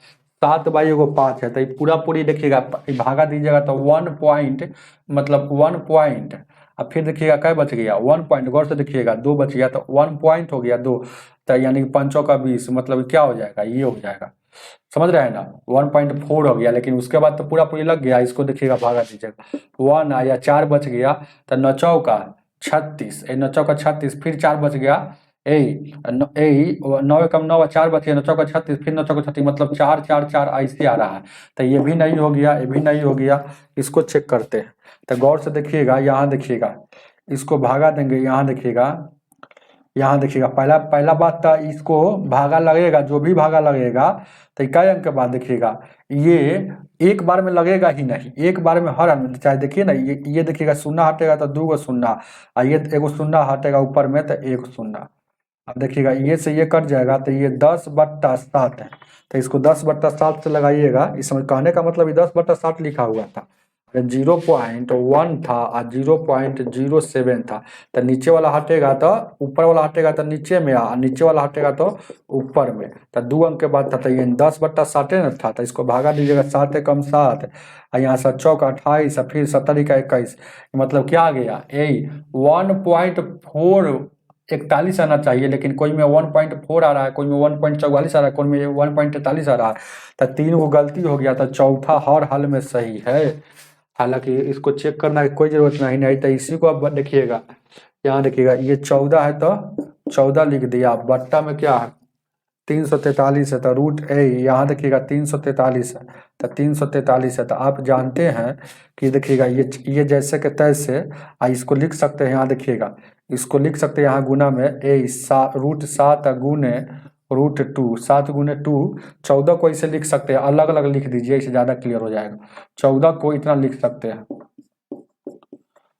7/5 है, तो पूरा पूरी देखिएगा भागा दीजिएगा, तो 1 पॉइंट मतलब 1 पॉइंट, अब फिर देखिएगा क्या बच गया 1 पॉइंट, गौर से देखिएगा 2 बच गया, तो 1 पॉइंट हो गया 2, तो यानी कि 5 का 20, मतलब क्या हो जाएगा, ये हो जाएगा। समझ रहे हैं ना, 1.4 हो गया, लेकिन उसके बाद तो पूरा पूरी लग गया। इसको देखिएगा भागा दीजिएगा, 1 आया, 4 बच गया, तो 9 चौका 36, 9 चौका 36, फिर 4 बच गया, ए 9 कम 9, 4 बच गया, 9 चौका 36, फिर 9 चौका 36, मतलब 4 4 4 ऐसे आ रहा है। तो ये भी नहीं हो गया, ये भी नहीं हो गया। इसको चेक करते हैं, तो गौर से देखिएगा, यहाँ देखिएगा, इसको भागा देंगे, यहाँ देखिएगा, यहाँ देखिएगा, पहला पहला बात था, इसको भागा लगेगा, जो भी भागा लगेगा तो कई अंक के बाद देखिएगा, ये एक बार में लगेगा ही नहीं, एक बार में हर अंक, चाहे देखिए ना, ये देखिएगा, शून्य हटेगा तो 2 शून्य, और ये एगो शून्य हटेगा ऊपर में तो 1 शून्य। अब देखिएगा, ये से ये कट जाएगा, तो ये 10/7 है, तो इसको 10/7 से लगाइएगा। इसमें कहने का मतलब ये 10/7 लिखा हुआ था, 0.1 था और 0.07 था, तो नीचे वाला हटेगा तो ऊपर वाला हटेगा तो नीचे में, और नीचे वाला हटेगा तो ऊपर में, तो 2 अंक के बाद था, तो ये 10/7 न था, तो इसको भागा दीजिएगा, 7 एकम 7, और यहाँ 7 चौक 28, और फिर 70 का 21, मतलब क्या आ गया, 1.441 आना चाहिए, लेकिन कोई में 1.4 आ रहा है, कोई में 1.44 आ रहा है, कोई में 1.43 आ रहा है, तो 3 को गलती हो गया, तो चौथा हर हाल में सही है। हालांकि इसको चेक करना की कोई जरूरत नहीं, तो इसी को अब देखिएगा, यहाँ देखिएगा, ये 14 है तो 14 लिख दिया, बट्टा में क्या है 343 है, तो √a, यहाँ देखिएगा 343 है, तो 343 है, तो आप जानते हैं कि देखिएगा, ये जैसे के तैसे इसको लिख सकते हैं, यहाँ देखिएगा, इसको लिख सकते हैं यहाँ गुना में, √7 गुने √2, 7 गुने 2, 14 को इसे लिख सकते हैं, अलग अलग लिख दीजिए, इससे ज़्यादा क्लियर हो जाएगा, 14 को इतना लिख सकते हैं।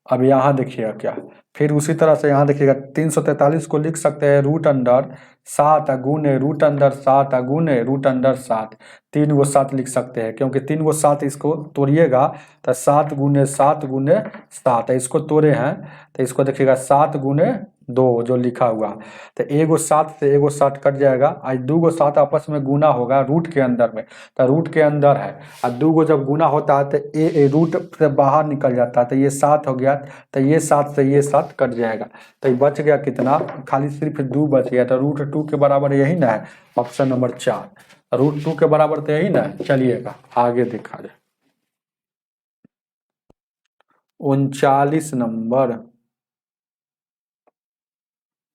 अब यहाँ देखिएगा क्या, फिर उसी तरह से यहाँ देखिएगा, 343 को लिख सकते हैं √7 गुने √7 गुने √7, 3 गो 7 लिख सकते हैं, क्योंकि 3 गो 7 इसको तोड़िएगा तो 7 गुने 7 गुने 7, इसको तोड़े हैं, तो इसको देखिएगा 7 गुने 2 जो लिखा हुआ, तो एगो 7 से एगो 7 कट जाएगा, आज 2 गो 7 आपस में गुना होगा रूट के अंदर में, तो रूट के अंदर है, और 2 गो जब गुना होता है तो रूट से बाहर निकल जाता है, तो ये 7 हो गया, तो ये 7 से ये 7 कट जाएगा, तो ये बच गया कितना, खाली सिर्फ 2 बच गया, तो √2 के बराबर यही ना है, ऑप्शन नंबर 4, √2 के बराबर तो यही ना है। चलिएगा आगे देखा जाए, 39 नंबर,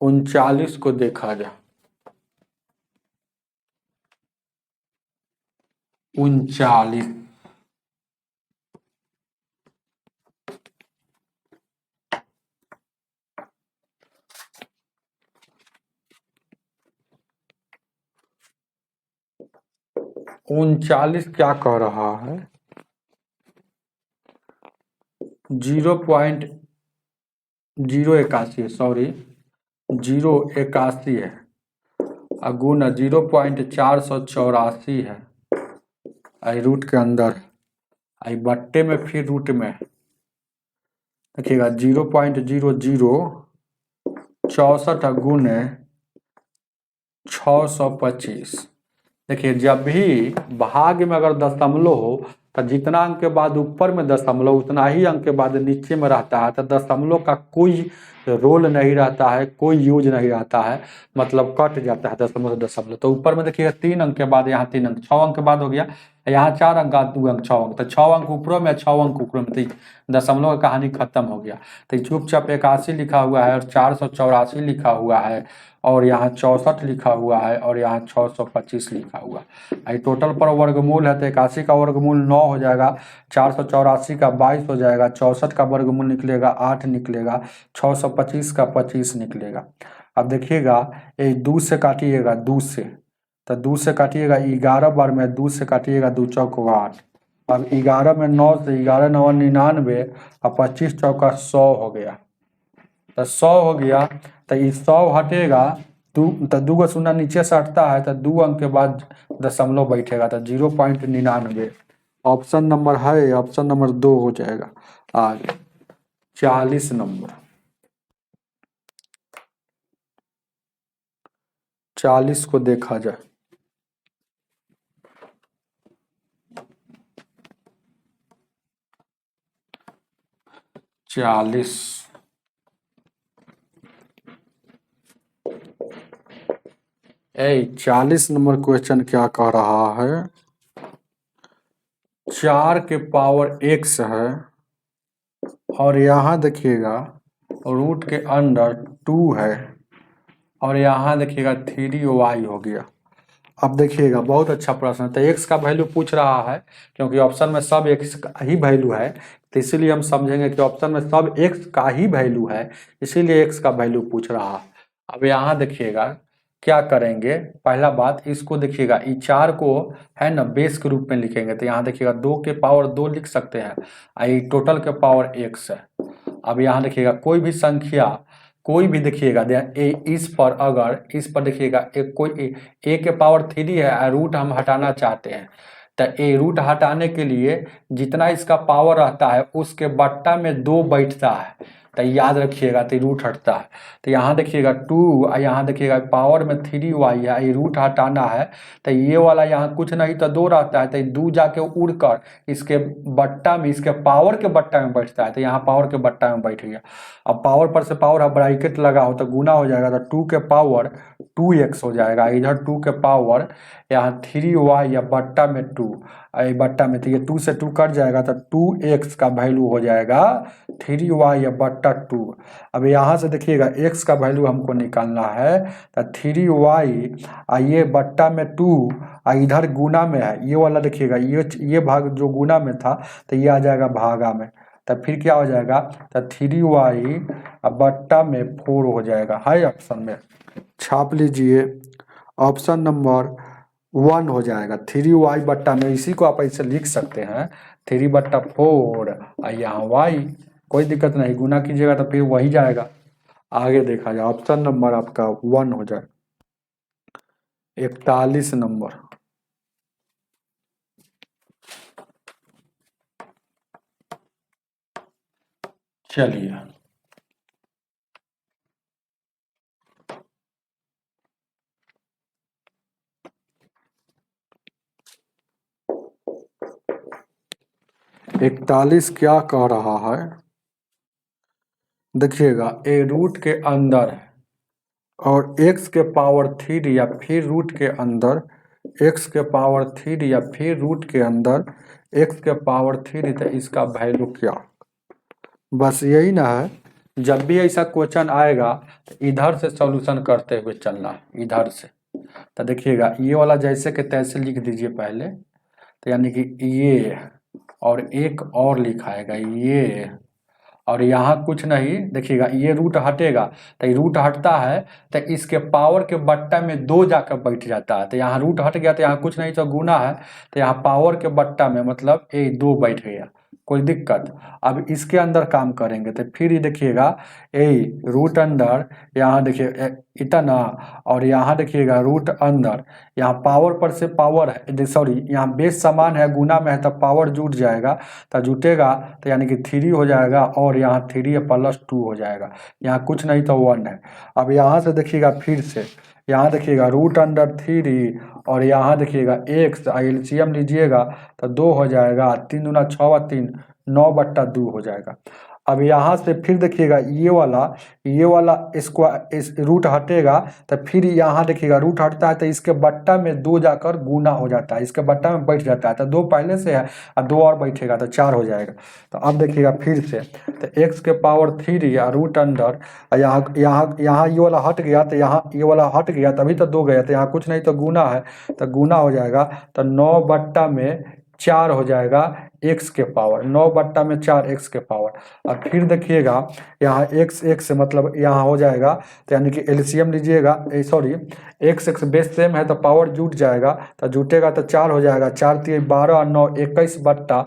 39 को देखा जाए, 39, 39 क्या कह रहा है, 0.081, सॉरी 081 है, गुना 0.484 है, आई रूट के अंदर, आई बट्टे में, फिर रूट में देखिएगा 0.0064 गुने 625। देखिए, जब भी भाग में अगर दशमलव हो तो जितना अंक के बाद ऊपर में दशमलव, उतना ही अंक के बाद नीचे में रहता है, तो दशमलव का कोई रोल नहीं रहता है, कोई यूज नहीं रहता है, मतलब कट जाता है दशमलव से दशमलव। तो ऊपर में देखिएगा 3 अंक के बाद, यहाँ 3 अंक, 6 अंक के बाद हो गया, यहाँ 4 अंक, 2 अंक, 6 अंक, तो 6 अंक ऊपरों में, 6 अंक ऊपरों में, तो दशमलव का कहानी खत्म हो गया। तो चुपचाप 81 लिखा हुआ है, और 484 लिखा हुआ है, और यहाँ 64 लिखा हुआ है, और यहाँ 625 लिखा हुआ है। टोटल पर वर्गमूल है, तो 81 का वर्गमूल 9 हो जाएगा, 484 का 22 हो जाएगा, 64 का वर्गमूल निकलेगा 8 निकलेगा, 625 का 25 निकलेगा। अब देखिएगा, ये 2 से काटिएगा, 2 से, तो 2 से काटिएगा 11 बार में, 2 से काटिएगा 2 चौक 8, अब 11 में 9 से 11 9 99, और 25 चौका 100 हो गया, तो 100 हो गया, तो ये 100 हटेगा, तो 2 का शून्य नीचे से हटता है, तो 2 अंक के बाद दशमलव बैठेगा, तो 0.99, ऑप्शन नंबर है, ऑप्शन नंबर 2 हो जाएगा। आगे 40 नंबर, 40 को देखा जाए, 40, 40 नंबर क्वेश्चन क्या कह रहा है, 4 के पावर x है और यहाँ देखिएगा रूट के अंदर 2 है और यहाँ देखिएगा 3y हो गया। अब देखिएगा बहुत अच्छा प्रश्न है। तो x का वैल्यू पूछ रहा है क्योंकि ऑप्शन में सब x का ही वैल्यू है, तो इसीलिए हम समझेंगे कि ऑप्शन में सब x का ही वैल्यू है, इसीलिए x का वैल्यू पूछ रहा है। अब यहाँ देखिएगा क्या करेंगे, पहला बात इसको देखिएगा, ई 4 को है ना बेस के रूप में लिखेंगे, तो यहाँ देखिएगा 2 के पावर 2 लिख सकते हैं, आई टोटल के पावर x है। अब यहाँ देखिएगा कोई भी संख्या, कोई भी देखिएगा इस पर अगर इस पर देखिएगा कोई a के पावर 3 है, रूट हम हटाना चाहते हैं, तो ए रूट हटाने के लिए जितना इसका पावर रहता है उसके बट्टा में 2 बैठता है, तो याद रखिएगा, तो रूट हटता है। तो यहाँ देखिएगा 2 और यहाँ देखिएगा पावर में 3y है, ये रूट हटाना है, तो ये वाला यहाँ कुछ नहीं तो 2 रहता है, तो 2 जाके उड़कर इसके बट्टा में, इसके पावर के बट्टा में बैठता है, तो यहाँ पावर के बट्टा में बैठ गया। अब पावर पर से पावर ब्रैकेट लगा हो तो गुना हो जाएगा, तो 2 के पावर 2x हो जाएगा, इधर 2 के पावर यहाँ 3y या बट्टा में 2, बट्टा में, तो ये 2 से 2 कट जाएगा, तो 2x का वैल्यू हो जाएगा 3y या बट्टा 2। अब यहाँ से देखिएगा x का वैल्यू हमको निकालना है, तो 3y ये बट्टा में 2 इधर गुना में है, ये वाला देखिएगा ये भाग जो गुना में था तो ये आ जाएगा भागा में, तो फिर क्या हो जाएगा, तो 3y बट्टा में 4 हो जाएगा, है ऑप्शन में, छाप लीजिए, ऑप्शन नंबर 1 हो जाएगा 3y बट्टा में, इसी को आप ऐसे लिख सकते हैं 3/4 और यहाँ y, कोई दिक्कत नहीं, गुना कीजिएगा तो फिर वही जाएगा। आगे देखा जाए, ऑप्शन नंबर आपका 1 हो जाए। 41 नंबर, चलिए इकतालीस क्या कह रहा है, देखिएगा ए रूट के अंदर है और x के पावर 3 या फिर रूट के अंदर x के पावर 3 या फिर रूट के अंदर x के पावर 3, तो इसका वैल्यू क्या, बस यही ना है। जब भी ऐसा क्वेश्चन आएगा तो इधर से सॉल्यूशन करते हुए चलना, इधर से, तो देखिएगा ये वाला जैसे के तैसे लिख दीजिए पहले, तो यानी कि ये और एक और लिखाएगा ये, और यहाँ कुछ नहीं, देखिएगा ये रूट हटेगा, तो ये रूट हटता है तो इसके पावर के बट्टा में 2 जाकर बैठ जाता है, तो यहाँ रूट हट गया तो यहाँ कुछ नहीं तो गुना है, तो यहाँ पावर के बट्टा में मतलब 2 बैठ गया, कोई दिक्कत। अब इसके अंदर काम करेंगे तो फिर ये देखिएगा ए रूट अंदर, यहाँ देखिए इतना, और यहाँ देखिएगा रूट अंदर, यहाँ पावर पर से पावर है, सॉरी यहाँ बेस समान है, गुना में है, तब पावर जुट जाएगा, तो जुटेगा तो यानी कि 3 हो जाएगा, और यहाँ 3+2 हो जाएगा, यहाँ कुछ नहीं तो 1 है। अब यहाँ से देखिएगा फिर से, यहाँ देखिएगा रूट अंडर 3 और यहाँ देखिएगा x, एलसीएम लीजिएगा तो 2 हो जाएगा, 3 दूना 6 और 3 9/2 हो जाएगा। अब यहाँ से फिर देखिएगा ये वाला इस रूट हटेगा, तो फिर यहाँ देखिएगा रूट हटता है तो इसके बट्टा में 2 जाकर गुना हो जाता है, इसके बट्टा में बैठ जाता है, तो 2 पहले से है और 2 और बैठेगा तो 4 हो जाएगा। तो अब देखिएगा फिर से, तो x के पावर 3 या रूट अंडर, यहाँ ये वाला हट गया, तो यहाँ ये वाला हट गया तभी तो 2 गया, तो यहाँ कुछ नहीं तो गुना है, तो गुना हो जाएगा, तो 9/4 हो जाएगा x के पावर, 9/4 x के पावर। और फिर देखिएगा यहाँ x मतलब यहाँ हो जाएगा, तो यानी कि एलसीएम लीजिएगा, सॉरी x बेस सेम है तो पावर जुट जाएगा, तो जुटेगा तो 4 हो जाएगा, 4 3 12 और 9 21/4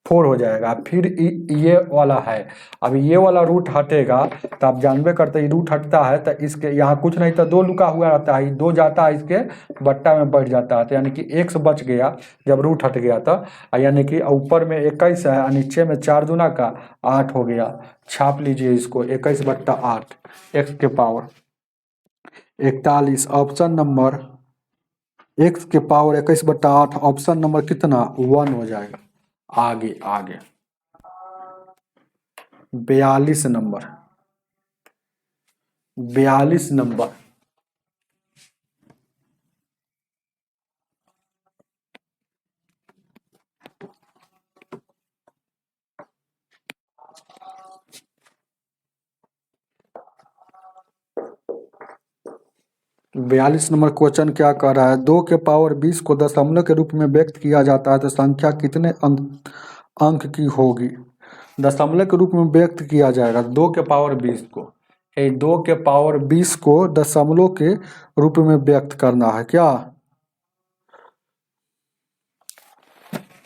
हो जाएगा। फिर ये वाला है, अब ये वाला रूट हटेगा, तो आप जानबे करते हैं रूट हटता है तो इसके यहाँ कुछ नहीं तो 2 लुका हुआ रहता है, 2 जाता है इसके बट्टा में बैठ जाता है, तो यानी कि x बच गया जब रूट हट गया तो, यानी कि ऊपर में 21 है और नीचे में 4 दूना का 8 हो गया। छाप लीजिए इसको, 21/8 x के पावर 41, ऑप्शन नंबर x के पावर 21/8, ऑप्शन नंबर कितना 1 हो जाएगा। आगे 42 नंबर, 42 नंबर क्वेश्चन क्या कह रहा है, 2 के पावर 20 को दशमलव के रूप में व्यक्त किया जाता है तो संख्या कितने अंक की होगी। दशमलव के रूप में व्यक्त किया जाएगा 2 के पावर 20 को, 2 के पावर 20 को दशमलव के रूप में व्यक्त करना है क्या।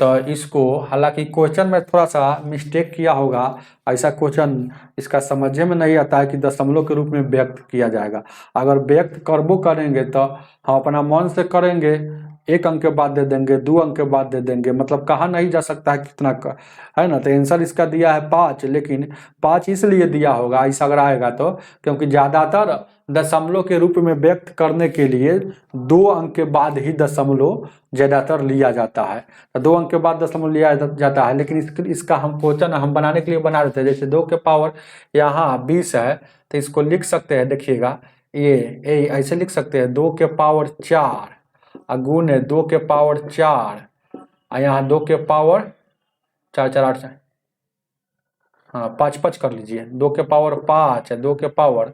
तो इसको हालांकि क्वेश्चन में थोड़ा सा मिस्टेक किया होगा, ऐसा क्वेश्चन इसका समझने में नहीं आता है कि दशमलव के रूप में व्यक्त किया जाएगा। अगर व्यक्त करबो करेंगे तो हम अपना मन से करेंगे, 1 अंक के बाद दे देंगे, 2 अंक के बाद दे देंगे, मतलब कहा नहीं जा सकता है कितना का है ना। तो आंसर इसका दिया है 5, लेकिन 5 इसलिए दिया होगा ऐसा अगर आएगा तो क्योंकि ज़्यादातर दशमलव के रूप में व्यक्त करने के लिए 2 अंक के बाद ही दशमलव ज़्यादातर लिया जाता है। तो 2 अंक के बाद दशमलव लिया जाता है, लेकिन इसका हम क्वेश्चन हम बनाने के लिए बना देते हैं। जैसे 2 के पावर यहाँ 20 है तो इसको लिख सकते हैं, देखिएगा ये ऐसे लिख सकते हैं 2 के पावर 4 गुण है 2 के पावर 4 और यहाँ 2 के पावर 4 4 8 हाँ 5 5 कर लीजिए, 2 के पावर 5 है, 2 के पावर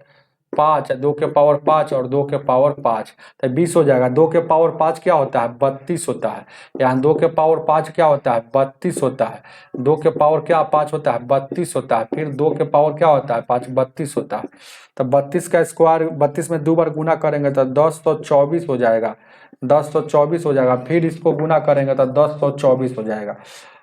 5 है, 2 के पावर 5 और 2 के पावर 5 तो 20 हो जाएगा। 2 के पावर 5 क्या होता है 32 होता है, यहाँ 2 के पावर 5 क्या होता है 32 होता है, 2 के पावर क्या 5 होता है 32 होता है, फिर 2 के पावर क्या होता है 5 32 होता है। तो 32 का स्क्वायर 32 में 2 बार गुना करेंगे तो 1024 हो जाएगा, 1024 हो जाएगा, फिर इसको गुना करेंगे तो 1024 हो जाएगा।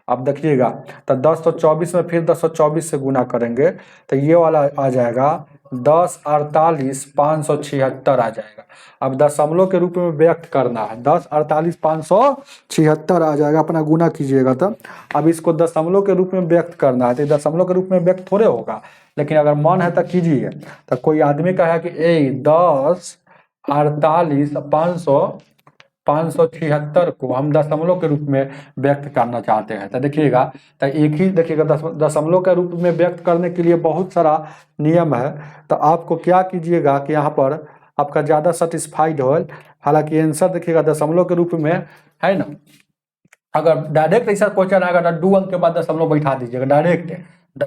अब देखिएगा तो 1024 में फिर 1024 से गुना करेंगे तो ये वाला आ जाएगा 10 48 576 आ जाएगा। अब दशमलव के रूप में व्यक्त करना है, 10 48 576 आ जाएगा, अपना गुना कीजिएगा तब। अब इसको दशमलव के रूप में व्यक्त करना है तो दशमलव के रूप में व्यक्त थोड़े होगा, लेकिन अगर मन है तो कीजिए। तो कोई आदमी कहा कि 10 48 576 को हम दशमलव के रूप में व्यक्त करना चाहते हैं। तो देखिएगा तो एक ही देखिएगा दशमलव के रूप में व्यक्त करने के लिए बहुत सारा नियम है। तो आपको क्या कीजिएगा कि यहाँ पर आपका ज़्यादा सेटिस्फाइड हो, हालांकि आंसर देखिएगा दशमलव के रूप में है ना। अगर डायरेक्ट ऐसा क्वेश्चन आएगा तो 2 अंक के बाद दशमलव बैठा दीजिएगा, डायरेक्ट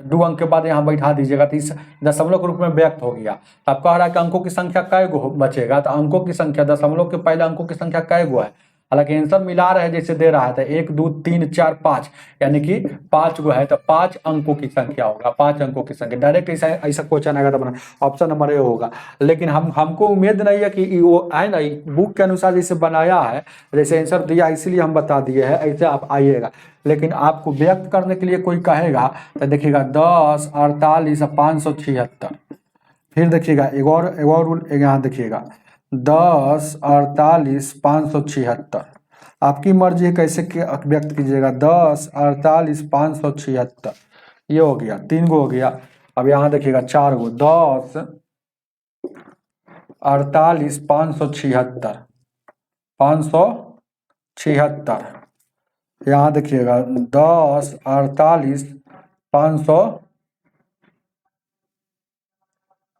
2 अंक के बाद यहाँ बैठा दीजिएगा तो इस दशमलव के रूप में व्यक्त हो गया। तो आप कह रहा है कि अंकों की संख्या कै गो बचेगा, तो अंकों की संख्या दशमलव के पहले अंकों की संख्या कै गो है, हालांकि आंसर मिला रहे जैसे दे रहा है तो 1 2 3 4 5 यानी कि 5 गो है तो 5 अंकों की संख्या होगा, 5 अंकों की संख्या। डायरेक्ट ऐसा क्वेश्चन आएगा तो अपना ऑप्शन नंबर ए होगा। लेकिन हमको उम्मीद नहीं है कि वो है ना बुक के अनुसार जैसे बनाया है, जैसे आंसर दिया इसीलिए हम बता दिए हैं, ऐसे आप आइएगा। लेकिन आपको व्यक्त करने के लिए कोई कहेगा तो देखिएगा 10 48 576, फिर देखिएगा एक और रूल यहाँ देखिएगा 10 48 576, आपकी मर्जी है कैसे व्यक्त कीजिएगा। 10 48 576 ये हो गया, 3 गो हो गया। अब यहाँ देखिएगा 4 गो 10 48 576 576, यहाँ देखिएगा 10 48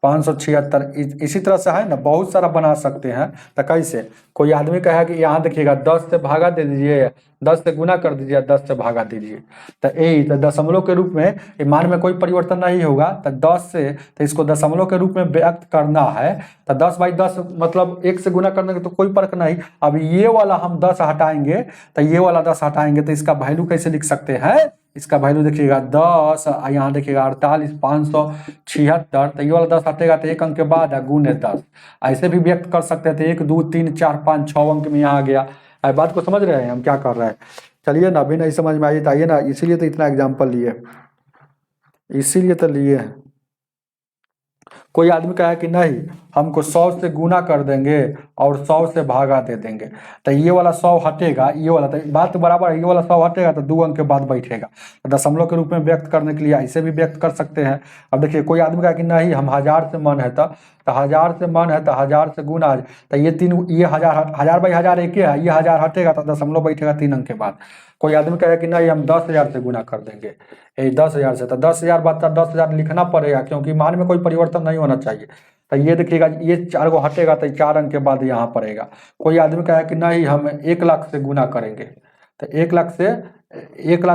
576 इसी तरह से है ना, बहुत सारा बना सकते हैं। तो कैसे कोई आदमी कहे कि यहाँ देखिएगा 10 से भागा दे दीजिए, 10 से गुना कर दीजिए, 10 से भागा दीजिए, तो यही तो दशमलव के रूप में मान में कोई परिवर्तन नहीं होगा। तो 10 से तो इसको दशमलव के रूप में व्यक्त करना है तो 10/10 मतलब 1 से गुना करने का तो कोई फर्क नहीं। अब ये वाला हम 10 हटाएंगे तो ये वाला 10 हटाएंगे तो इसका वैल्यू कैसे लिख सकते हैं, इसका वैल्यू देखिएगा 10 यहाँ देखिएगा 48 576, तो ये वाला 10 हटेगा तो 1 अंक के बाद है गुने 10, ऐसे भी व्यक्त कर सकते थे 1 2 3 4 5 6 अंक में यहाँ आ गया। बात को समझ रहे हैं हम क्या कर रहे हैं। चलिए ना, अभी नहीं समझ में आई तो आइए ना, इसीलिए तो इतना एग्जाम्पल लिए, इसीलिए तो लिए हैं। कोई आदमी कहे कि नहीं हमको 100 से गुना कर देंगे और 100 से भागा दे देंगे, तो ये वाला 100 हटेगा, ये वाला तो बात बराबर है, ये वाला 100 हटेगा तो 2 अंक के बाद बैठेगा। तो दशमलव के रूप में व्यक्त करने के लिए ऐसे भी व्यक्त कर सकते हैं। अब देखिए कोई आदमी कहे कि नहीं हम 1000 से मन है तो 1000 से मन है तो 1000 से गुना, तो ये 1000/1000 एक ही है, ये 1000 हटेगा तो दशमलव बैठेगा 3 अंक के बाद। कोई आदमी कहे कि नहीं हम 10,000 से गुना कर देंगे, 10,000 से, तो 10,000 बाद 10,000 लिखना पड़ेगा क्योंकि मान में कोई परिवर्तन नहीं होना चाहिए। तो ये देखिएगा ये 4 को हटेगा तो 4 अंक के बाद यहाँ पड़ेगा। कोई आदमी कहे कि नहीं हम 1 लाख से गुना करेंगे, तो 1 लाख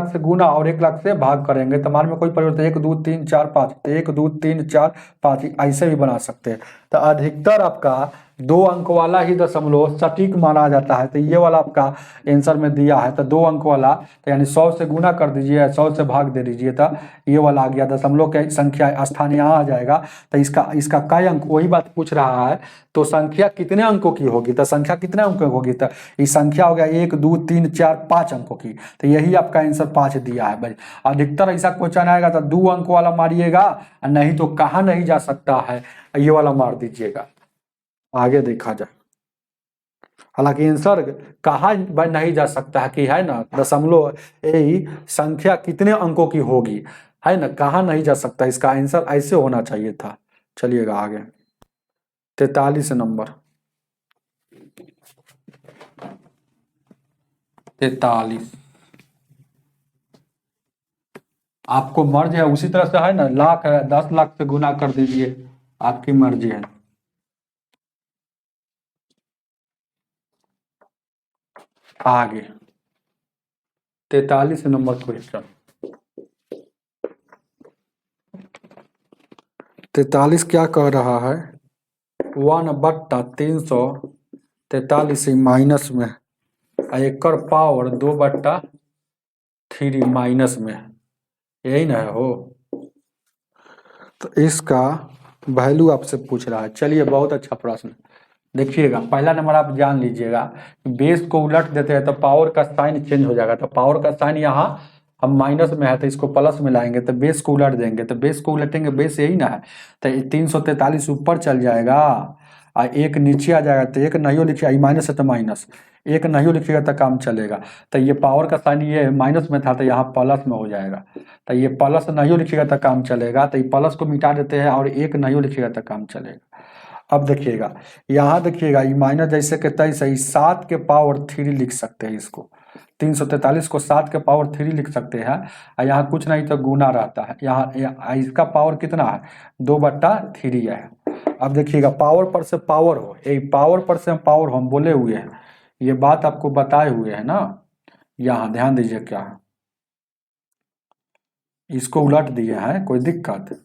से गुना और 1 लाख से भाग करेंगे तो मान में कोई परिवर्तन 1 2 3 4 5, तो 1 2 3 4 5 ऐसे भी बना सकते हैं। तो अधिकतर आपका 2 अंक वाला ही दशमलव सटीक माना जाता है। तो ये वाला आपका आंसर में दिया है, तो 2 अंक वाला, तो यानी 100 से गुना कर दीजिए, 100 से भाग दे दीजिए, तो ये वाला आ गया। दशमलव की संख्या स्थान यहाँ आ जाएगा। तो इसका कई अंक, वही बात पूछ रहा है, तो संख्या कितने अंकों की होगी, तो संख्या कितने अंकों की होगी, तो ये संख्या हो गया 1 2 3 4 5 अंकों की। तो यही आपका आंसर 5 दिया है भाई। अधिकतर ऐसा क्वेश्चन आएगा तो 2 अंक वाला मारिएगा, नहीं तो कहा नहीं जा सकता है, ये वाला मार दीजिएगा, आगे देखा जाए। हालांकि आंसर कहा नहीं जा सकता है कि है ना दशमलव यही संख्या कितने अंकों की होगी, है ना, कहा नहीं जा सकता, इसका आंसर ऐसे होना चाहिए था। चलिएगा आगे 43 नंबर। 43 आपको मर्जी है, उसी तरह से है ना, लाख है, 10 लाख से गुना कर दीजिए, आपकी मर्जी है। आगे 43 नंबर क्वेश्चन। 43 क्या कह रहा है, 1/343 माइनस में एकर पावर 2/3 माइनस में, यही ना है हो। तो इसका वैल्यू आपसे पूछ रहा है। चलिए बहुत अच्छा प्रश्न। देखिएगा पहला नंबर आप जान लीजिएगा, बेस को उलट देते हैं तो पावर का साइन चेंज हो जाएगा। तो पावर का साइन यहाँ हम माइनस में है तो इसको प्लस में लाएंगे, तो बेस को उलट देंगे, तो बेस को उलटेंगे, बेस यही ना है, तो 343 ऊपर चल जाएगा और एक नीचे आ जाएगा। तो एक नहीं लिखिएगा, माइनस है तो माइनस, एक नहीं लिखिएगा तो काम चलेगा। तो ये पावर का साइन ये माइनस में था तो यहाँ प्लस में हो जाएगा। तो ये प्लस नहीं लिखिएगा तो काम चलेगा, तो ये प्लस को मिटा देते हैं और एक नहीं लिखिएगा तो काम चलेगा। अब देखिएगा यहाँ देखिएगा, ये माइनस जैसे के तैसे ही 7 के पावर 3 लिख सकते हैं इसको, 343 को 7 के पावर 3 लिख सकते हैं। और यहाँ कुछ नहीं तो गुना रहता है, यहाँ इसका पावर कितना है 2/3 है। अब देखिएगा पावर पर से पावर हो, ये पावर पर से पावर हम बोले हुए हैं, ये बात आपको बताए हुए है ना। यहाँ ध्यान दीजिए क्या है, इसको उलट दिए हैं, कोई दिक्कत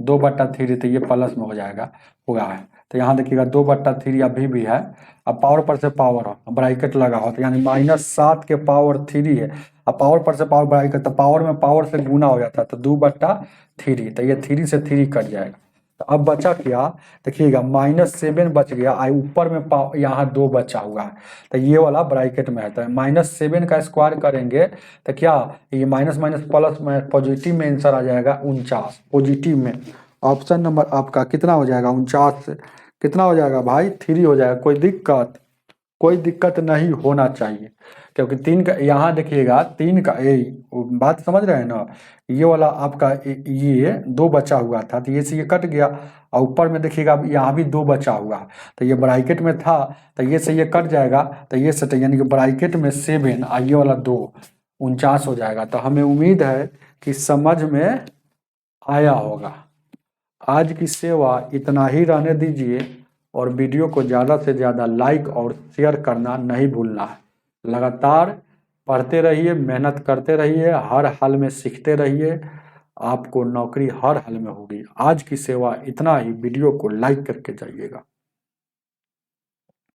2/3, तो ये प्लस में हो जाएगा, हुआ है। तो यहाँ देखिएगा 2/3 अभी भी है। अब पावर पर से पावर हो, ब्रैकेट लगा हो, तो यानी -7 के पावर 3 है। अब पावर पर से पावर ब्रैकेट, तो पावर में पावर से गुना हो जाता है, तो 2/3, तो ये 3 से 3 कट जाएगा। तो अब बचा क्या, देखिएगा -7 बच गया, आई ऊपर में यहाँ 2 बचा हुआ है, तो ये वाला ब्रैकेट में है। तो -7 का स्क्वायर करेंगे तो क्या, ये माइनस माइनस प्लस में पॉजिटिव में आंसर आ जाएगा 49, पॉजिटिव में। ऑप्शन नंबर आपका कितना हो जाएगा, 49 से कितना हो जाएगा भाई 3 हो जाएगा। कोई दिक्कत नहीं होना चाहिए, क्योंकि 3 का यहाँ देखिएगा 3 का बात समझ रहे हैं ना, ये वाला आपका ये 2 बचा हुआ था, तो ये से ये कट गया, और ऊपर में देखिएगा यहाँ भी 2 बचा हुआ, तो ये ब्रैकेट में था, तो ये से ये कट जाएगा, तो ये से यानी कि ब्रैकेट में 7 और ये वाला 2, 49 हो जाएगा। तो हमें उम्मीद है कि समझ में आया होगा। आज की सेवा इतना ही रहने दीजिए, और वीडियो को ज़्यादा से ज़्यादा लाइक और शेयर करना नहीं भूलना है। लगातार पढ़ते रहिए, मेहनत करते रहिए, हर हाल में सीखते रहिए, आपको नौकरी हर हाल में होगी। आज की सेवा इतना ही, वीडियो को लाइक करके जाइएगा।